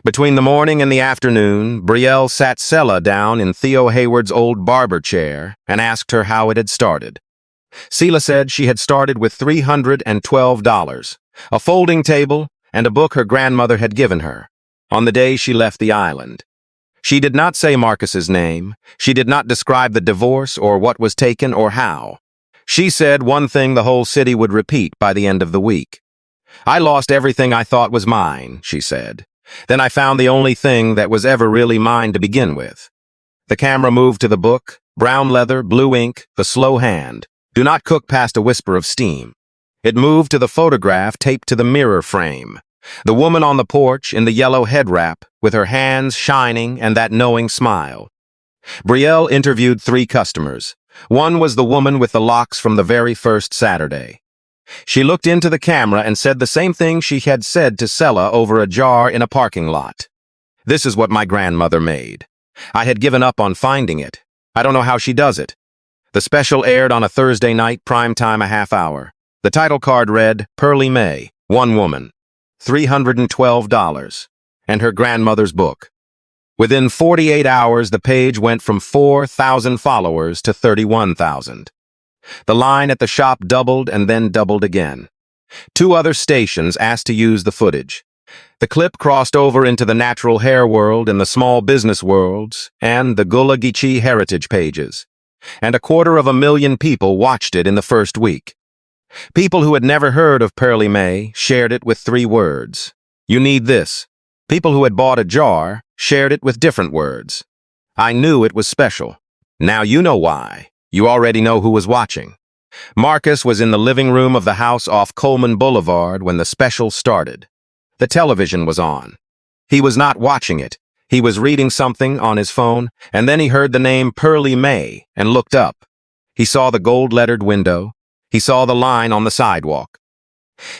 Between the morning and the afternoon, Brielle sat Selah down in Theo Hayward's old barber chair and asked her how it had started. Selah said she had started with $312, a folding table, and a book her grandmother had given her, on the day she left the island. She did not say Marcus's name. She did not describe the divorce or what was taken or how. She said one thing the whole city would repeat by the end of the week. I lost everything I thought was mine, she said. Then I found the only thing that was ever really mine to begin with. The camera moved to the book, brown leather, blue ink, the slow hand. Do not cook past a whisper of steam. It moved to the photograph taped to the mirror frame. The woman on the porch in the yellow head wrap, with her hands shining and that knowing smile. Brielle interviewed 3 customers. One was the woman with the locks from the very first Saturday. She looked into the camera and said the same thing she had said to Selah over a jar in a parking lot. This is what my grandmother made. I had given up on finding it. I don't know how she does it. The special aired on a Thursday night, prime time a half hour. The title card read, Pearly May, one woman, $312, and her grandmother's book. Within 48 hours, the page went from 4,000 followers to 31,000. The line at the shop doubled and then doubled again. 2 other stations asked to use the footage. The clip crossed over into the natural hair world and the small business worlds and the Gullah Geechee heritage pages. And 250,000 people watched it in the first week. People who had never heard of Pearly May shared it with 3 words. You need this. People who had bought a jar shared it with different words. I knew it was special. Now you know why. You already know who was watching. Marcus was in the living room of the house off Coleman Boulevard when the special started. The television was on. He was not watching it. He was reading something on his phone, and then he heard the name Pearly May and looked up. He saw the gold-lettered window. He saw the line on the sidewalk.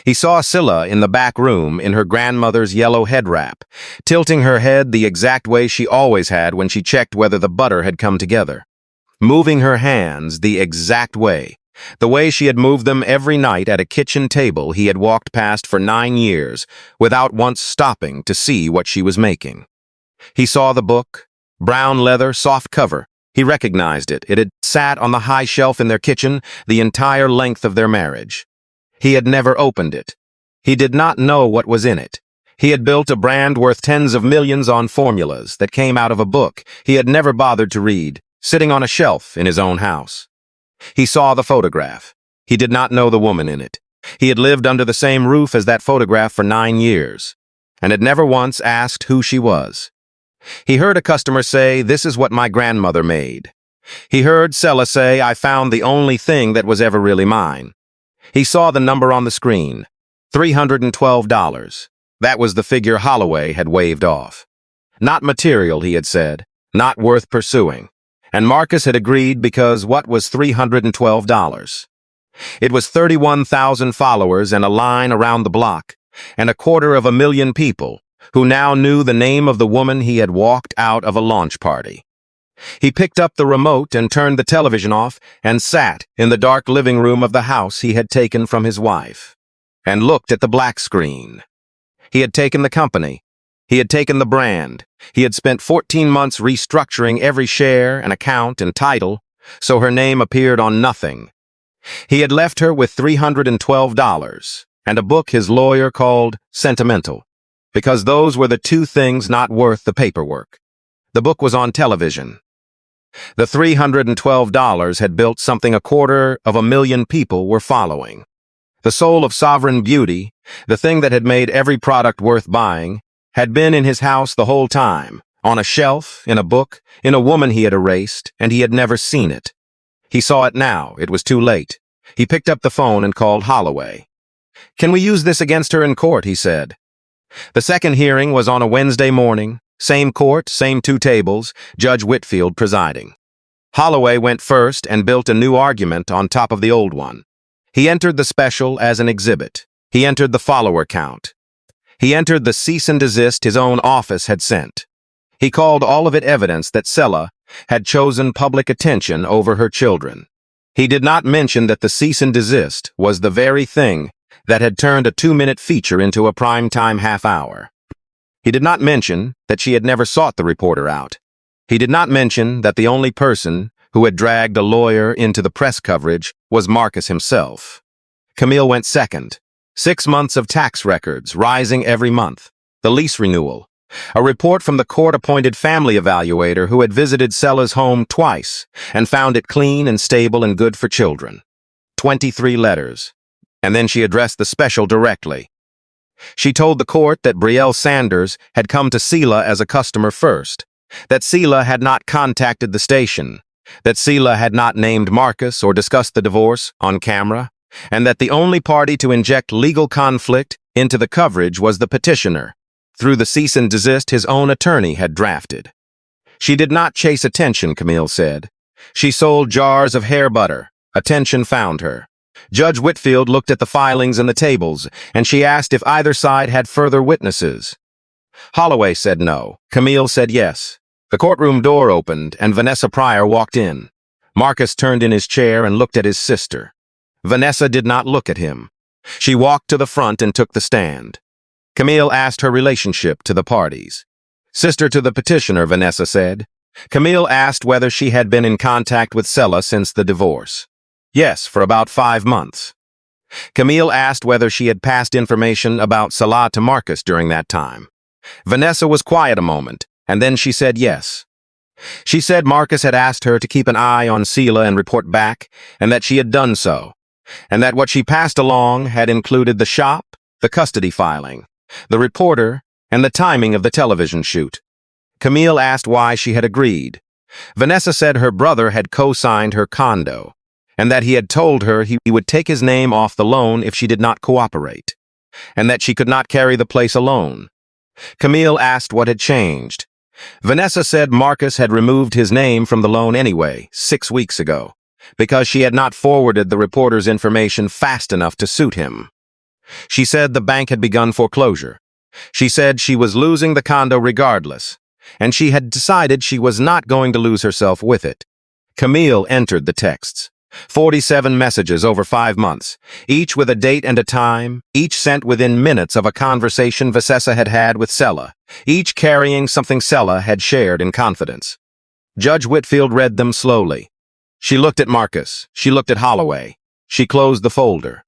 He saw Selah in the back room in her grandmother's yellow head wrap, tilting her head the exact way she always had when she checked whether the butter had come together. Moving her hands the exact way she had moved them every night at a kitchen table he had walked past for 9 years without once stopping to see what she was making. He saw the book, brown leather, soft cover. He recognized it. It had sat on the high shelf in their kitchen the entire length of their marriage. He had never opened it. He did not know what was in it. He had built a brand worth tens of millions on formulas that came out of a book he had never bothered to read, sitting on a shelf in his own house. He saw the photograph. He did not know the woman in it. He had lived under the same roof as that photograph for 9 years, and had never once asked who she was. He heard a customer say, "This is what my grandmother made." He heard Selah say, "I found the only thing that was ever really mine." He saw the number on the screen, $312. That was the figure Holloway had waved off. Not material, he had said, not worth pursuing. And Marcus had agreed because what was $312? It was 31,000 followers and a line around the block, and 250,000 people who now knew the name of the woman he had walked out of a launch party. He picked up the remote and turned the television off and sat in the dark living room of the house he had taken from his wife, and looked at the black screen. He had taken the company. He had taken the brand. He had spent 14 months restructuring every share and account and title, so her name appeared on nothing. He had left her with $312 and a book his lawyer called sentimental, because those were the 2 things not worth the paperwork. The book was on television. The $312 had built something 250,000 people were following. The soul of sovereign beauty, the thing that had made every product worth buying, had been in his house the whole time, on a shelf, in a book, in a woman he had erased, and he had never seen it. He saw it now. It was too late. He picked up the phone and called Holloway. "Can we use this against her in court?" he said. The second hearing was on a Wednesday morning. Same court, same 2 tables, Judge Whitfield presiding. Holloway went first and built a new argument on top of the old one. He entered the special as an exhibit. He entered the follower count. He entered the cease and desist his own office had sent. He called all of it evidence that Selah had chosen public attention over her children. He did not mention that the cease and desist was the very thing that had turned a 2-minute feature into a prime-time half-hour. He did not mention that she had never sought the reporter out. He did not mention that the only person who had dragged a lawyer into the press coverage was Marcus himself. Camille went second. 6 months of tax records, rising every month. The lease renewal. A report from the court-appointed family evaluator who had visited Selah's home twice and found it clean and stable and good for children. 23 letters. And then she addressed the special directly. She told the court that Brielle Sanders had come to Selah as a customer first, that Selah had not contacted the station, that Selah had not named Marcus or discussed the divorce on camera, and that the only party to inject legal conflict into the coverage was the petitioner, through the cease and desist his own attorney had drafted. She did not chase attention, Camille said. She sold jars of hair butter. Attention found her. Judge Whitfield looked at the filings and the tables, and she asked if either side had further witnesses. Holloway said no. Camille said yes. The courtroom door opened, and Vanessa Pryor walked in. Marcus turned in his chair and looked at his sister. Vanessa did not look at him. She walked to the front and took the stand. Camille asked her relationship to the parties. Sister to the petitioner, Vanessa said. Camille asked whether she had been in contact with Selah since the divorce. Yes, for about 5 months. Camille asked whether she had passed information about Selah to Marcus during that time. Vanessa was quiet a moment, and then she said yes. She said Marcus had asked her to keep an eye on Selah and report back, and that she had done so, and that what she passed along had included the shop, the custody filing, the reporter, and the timing of the television shoot. Camille asked why she had agreed. Vanessa said her brother had co-signed her condo, and that he had told her he would take his name off the loan if she did not cooperate, and that she could not carry the place alone. Camille asked what had changed. Vanessa said Marcus had removed his name from the loan anyway, 6 weeks ago, because she had not forwarded the reporter's information fast enough to suit him. She said the bank had begun foreclosure. She said she was losing the condo regardless, and she had decided she was not going to lose herself with it. Camille entered the texts. 47 messages over 5 months, each with a date and a time, each sent within minutes of a conversation Vanessa had had with Selah, each carrying something Selah had shared in confidence. Judge Whitfield read them slowly. She looked at Marcus. She looked at Holloway. She closed the folder.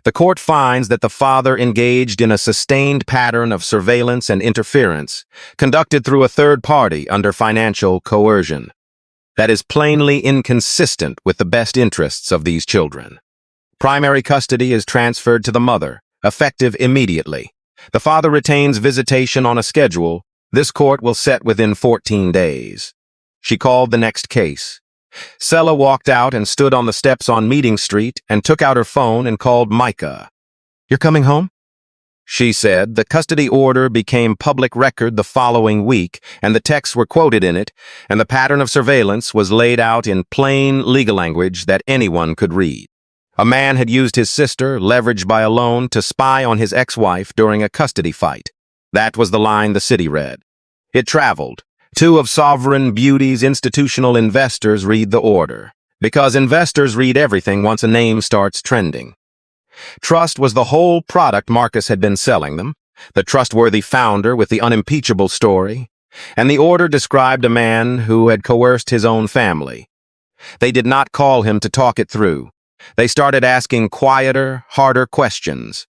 The court finds that the father engaged in a sustained pattern of surveillance and interference, conducted through a third party under financial coercion. That is plainly inconsistent with the best interests of these children. Primary custody is transferred to the mother, effective immediately. The father retains visitation on a schedule this court will set within 14 days. She called the next case. Selah walked out and stood on the steps on Meeting Street and took out her phone and called Micah. "You're coming home?" She said. The custody order became public record the following week, and the texts were quoted in it, and the pattern of surveillance was laid out in plain legal language that anyone could read. A man had used his sister, leveraged by a loan, to spy on his ex-wife during a custody fight. That was the line the city read. It traveled. 2 of Sovereign Beauty's institutional investors read the order, because investors read everything once a name starts trending. Trust was the whole product Marcus had been selling them, the trustworthy founder with the unimpeachable story, and the order described a man who had coerced his own family. They did not call him to talk it through. They started asking quieter, harder questions.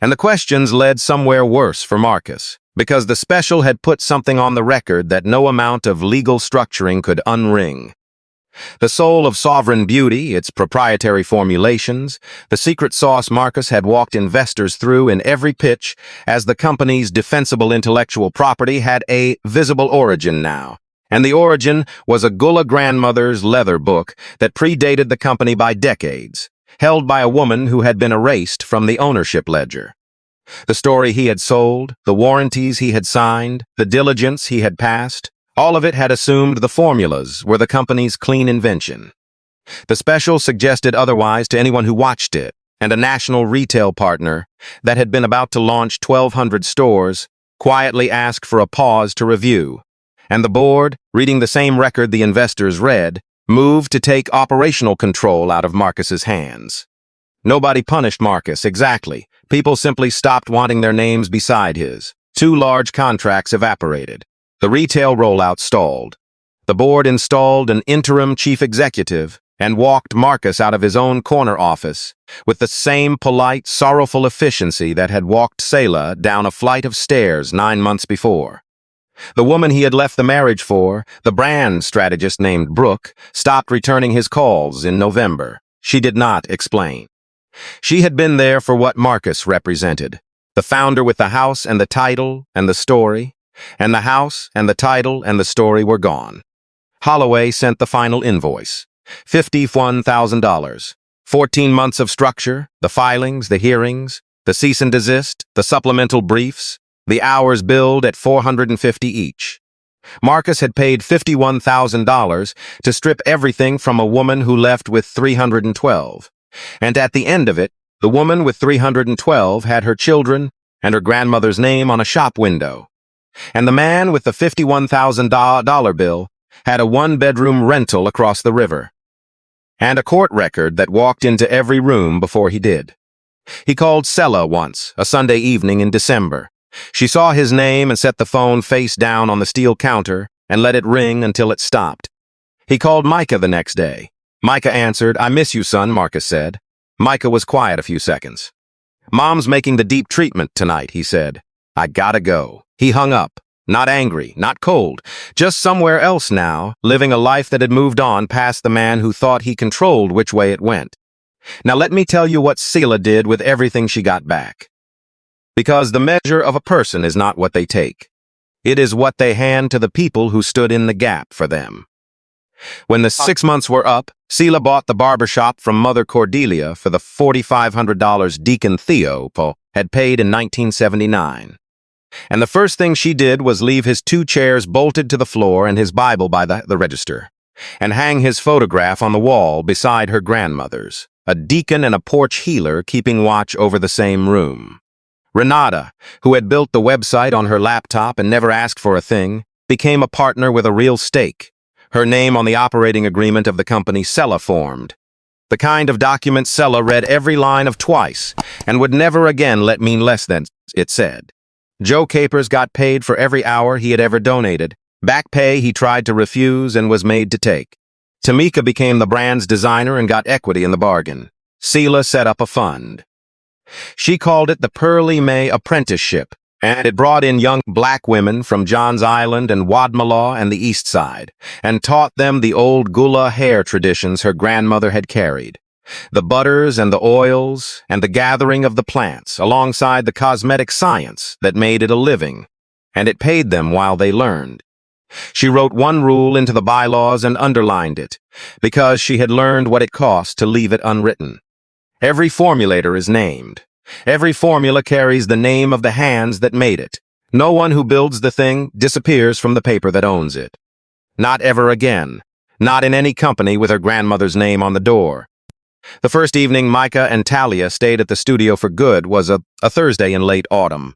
And the questions led somewhere worse for Marcus, because the special had put something on the record that no amount of legal structuring could unring. The soul of Sovereign Beauty, its proprietary formulations, the secret sauce Marcus had walked investors through in every pitch, as the company's defensible intellectual property had a visible origin now. And the origin was a Gullah grandmother's leather book that predated the company by decades, held by a woman who had been erased from the ownership ledger. The story he had sold, the warranties he had signed, the diligence he had passed, all of it had assumed the formulas were the company's clean invention. The special suggested otherwise to anyone who watched it, and a national retail partner that had been about to launch 1,200 stores quietly asked for a pause to review. And the board, reading the same record the investors read, moved to take operational control out of Marcus's hands. Nobody punished Marcus, exactly. People simply stopped wanting their names beside his. 2 large contracts evaporated. The retail rollout stalled. The board installed an interim chief executive and walked Marcus out of his own corner office with the same polite, sorrowful efficiency that had walked Selah down a flight of stairs 9 months before. The woman he had left the marriage for, the brand strategist named Brooke, stopped returning his calls in November. She did not explain. She had been there for what Marcus represented, the founder with the house and the title and the story, and the house and the title and the story were gone. Holloway sent the final invoice, $51,000. 14 months of structure, the filings, the hearings, the cease and desist, the supplemental briefs, the hours billed at $450 each. Marcus had paid $51,000 to strip everything from a woman who left with $312. And at the end of it, the woman with $312 had her children and her grandmother's name on a shop window. and the man with the $51,000 bill had a one-bedroom rental across the river, and a court record that walked into every room before he did. He called Selah once, a Sunday evening in December. She saw his name and set the phone face down on the steel counter and let it ring until it stopped. He called Micah the next day. Micah answered. "I miss you, son," Marcus said. Micah was quiet a few seconds. "Mom's making the deep treatment tonight," he said. "I gotta go." He hung up, not angry, not cold, just somewhere else now, living a life that had moved on past the man who thought he controlled which way it went. Now let me tell you what Selah did with everything she got back. Because the measure of a person is not what they take. It is what they hand to the people who stood in the gap for them. When the 6 months were up, Selah bought the barbershop from Mother Cordelia for the $4,500 Deacon Theo had paid in 1979. And the first thing she did was leave his 2 chairs bolted to the floor and his Bible by the register, and hang his photograph on the wall beside her grandmother's, a deacon and a porch healer keeping watch over the same room. Renata, who had built the website on her laptop and never asked for a thing, became a partner with a real stake. Her name on the operating agreement of the company Selah formed. The kind of document Selah read every line of twice and would never again let mean less than, it said. Joe Capers got paid for every hour he had ever donated. Back pay he tried to refuse and was made to take. Tamika became the brand's designer and got equity in the bargain. Selah set up a fund. She called it the Pearly May Apprenticeship, and it brought in young black women from Johns Island and Wadmalaw and the East Side, and taught them the old Gula hair traditions her grandmother had carried. The butters and the oils and the gathering of the plants, alongside the cosmetic science that made it a living, and it paid them while they learned. She wrote one rule into the bylaws and underlined it, because she had learned what it cost to leave it unwritten. Every formulator is named. Every formula carries the name of the hands that made it. No one who builds the thing disappears from the paper that owns it. Not ever again. Not in any company with her grandmother's name on the door. The first evening Micah and Talia stayed at the studio for good was a Thursday in late autumn.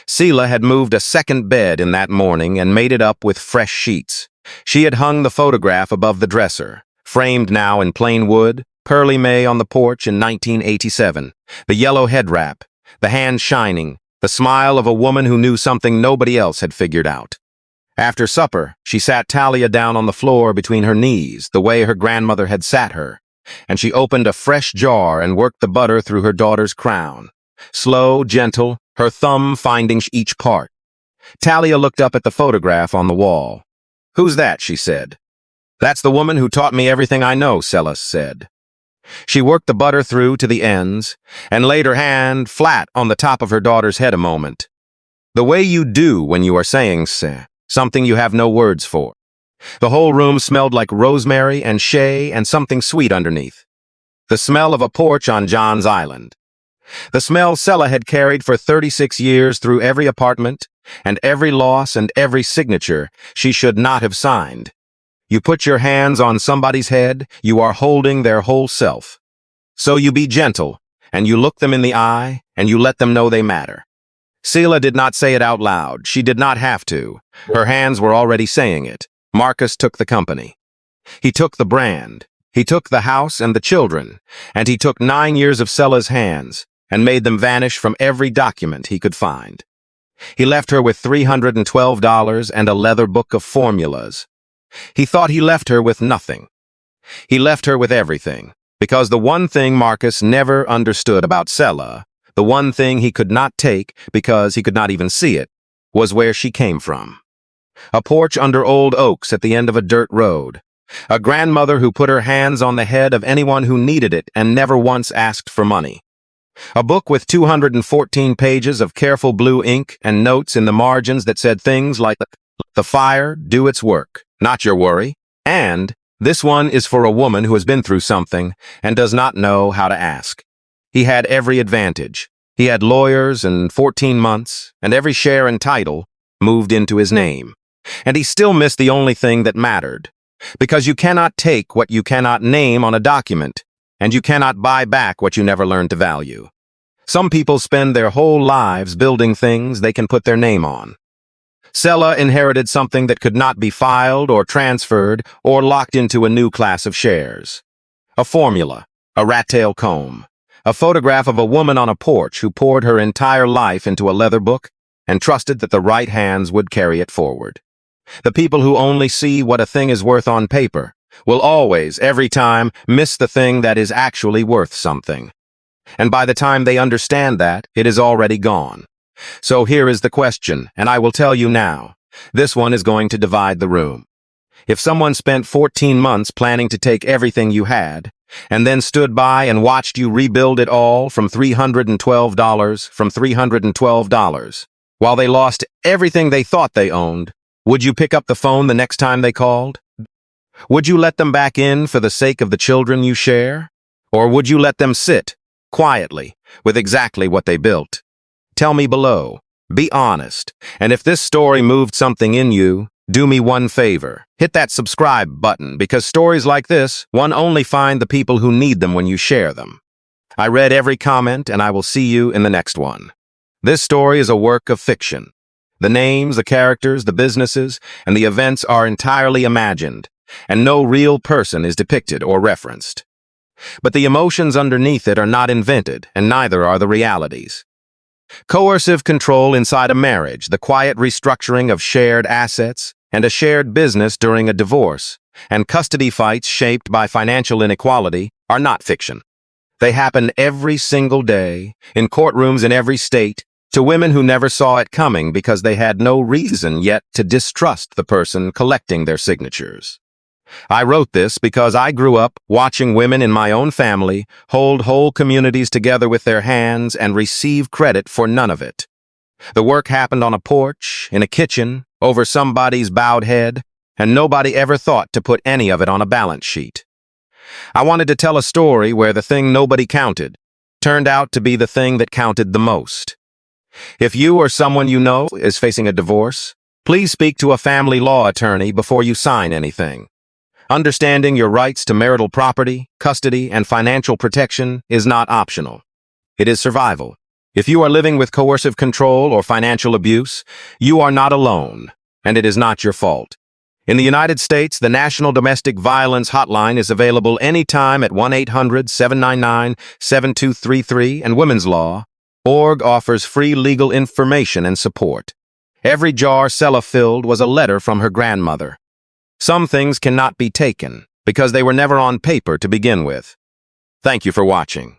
Selah had moved a second bed in that morning and made it up with fresh sheets. She had hung the photograph above the dresser, framed now in plain wood, Pearly May on the porch in 1987, the yellow head wrap, the hand shining, the smile of a woman who knew something nobody else had figured out. After supper, she sat Talia down on the floor between her knees, the way her grandmother had sat her, and she opened a fresh jar and worked the butter through her daughter's crown. Slow, gentle, her thumb finding each part. Talia looked up at the photograph on the wall. "Who's that?" she said. "That's the woman who taught me everything I know," Selah said. She worked the butter through to the ends and laid her hand flat on the top of her daughter's head a moment. The way you do when you are saying something you have no words for. The whole room smelled like rosemary and shea and something sweet underneath. The smell of a porch on Johns Island. The smell Selah had carried for 36 years through every apartment and every loss and every signature she should not have signed. You put your hands on somebody's head, you are holding their whole self. So you be gentle, and you look them in the eye, and you let them know they matter. Selah did not say it out loud. She did not have to. Her hands were already saying it. Marcus took the company. He took the brand. He took the house and the children, and he took 9 years of Selah's hands and made them vanish from every document he could find. He left her with $312 and a leather book of formulas. He thought he left her with nothing. He left her with everything, because the one thing Marcus never understood about Selah, the one thing he could not take because he could not even see it, was where she came from. A porch under old oaks at the end of a dirt road. A grandmother who put her hands on the head of anyone who needed it and never once asked for money. A book with 214 pages of careful blue ink and notes in the margins that said things like, "The fire, do its work, not your worry," and "This one is for a woman who has been through something and does not know how to ask." He had every advantage. He had lawyers and 14 months, and every share and title moved into his name. And he still missed the only thing that mattered. Because you cannot take what you cannot name on a document, and you cannot buy back what you never learned to value. Some people spend their whole lives building things they can put their name on. Selah inherited something that could not be filed or transferred or locked into a new class of shares. A formula, a rat-tail comb, a photograph of a woman on a porch who poured her entire life into a leather book and trusted that the right hands would carry it forward. The people who only see what a thing is worth on paper will always, every time, miss the thing that is actually worth something. And by the time they understand that, it is already gone. So here is the question, and I will tell you now. This one is going to divide the room. If someone spent 14 months planning to take everything you had, and then stood by and watched you rebuild it all from $312, while they lost everything they thought they owned, would you pick up the phone the next time they called? Would you let them back in for the sake of the children you share? Or would you let them sit, quietly, with exactly what they built? Tell me below. Be honest. And if this story moved something in you, do me one favor. Hit that subscribe button, because stories like this, one only find the people who need them when you share them. I read every comment, and I will see you in the next one. This story is a work of fiction. The names, the characters, the businesses, and the events are entirely imagined, and no real person is depicted or referenced. But the emotions underneath it are not invented, and neither are the realities. Coercive control inside a marriage, the quiet restructuring of shared assets, and a shared business during a divorce, and custody fights shaped by financial inequality are not fiction. They happen every single day, in courtrooms in every state, to women who never saw it coming because they had no reason yet to distrust the person collecting their signatures. I wrote this because I grew up watching women in my own family hold whole communities together with their hands and receive credit for none of it. The work happened on a porch, in a kitchen, over somebody's bowed head, and nobody ever thought to put any of it on a balance sheet. I wanted to tell a story where the thing nobody counted turned out to be the thing that counted the most. If you or someone you know is facing a divorce, please speak to a family law attorney before you sign anything. Understanding your rights to marital property, custody, and financial protection is not optional. It is survival. If you are living with coercive control or financial abuse, you are not alone, and it is not your fault. In the United States, the National Domestic Violence Hotline is available anytime at 1-800-799-7233, and Women's Law.org offers free legal information and support. Every jar Selah filled was a letter from her grandmother. Some things cannot be taken because they were never on paper to begin with. Thank you for watching.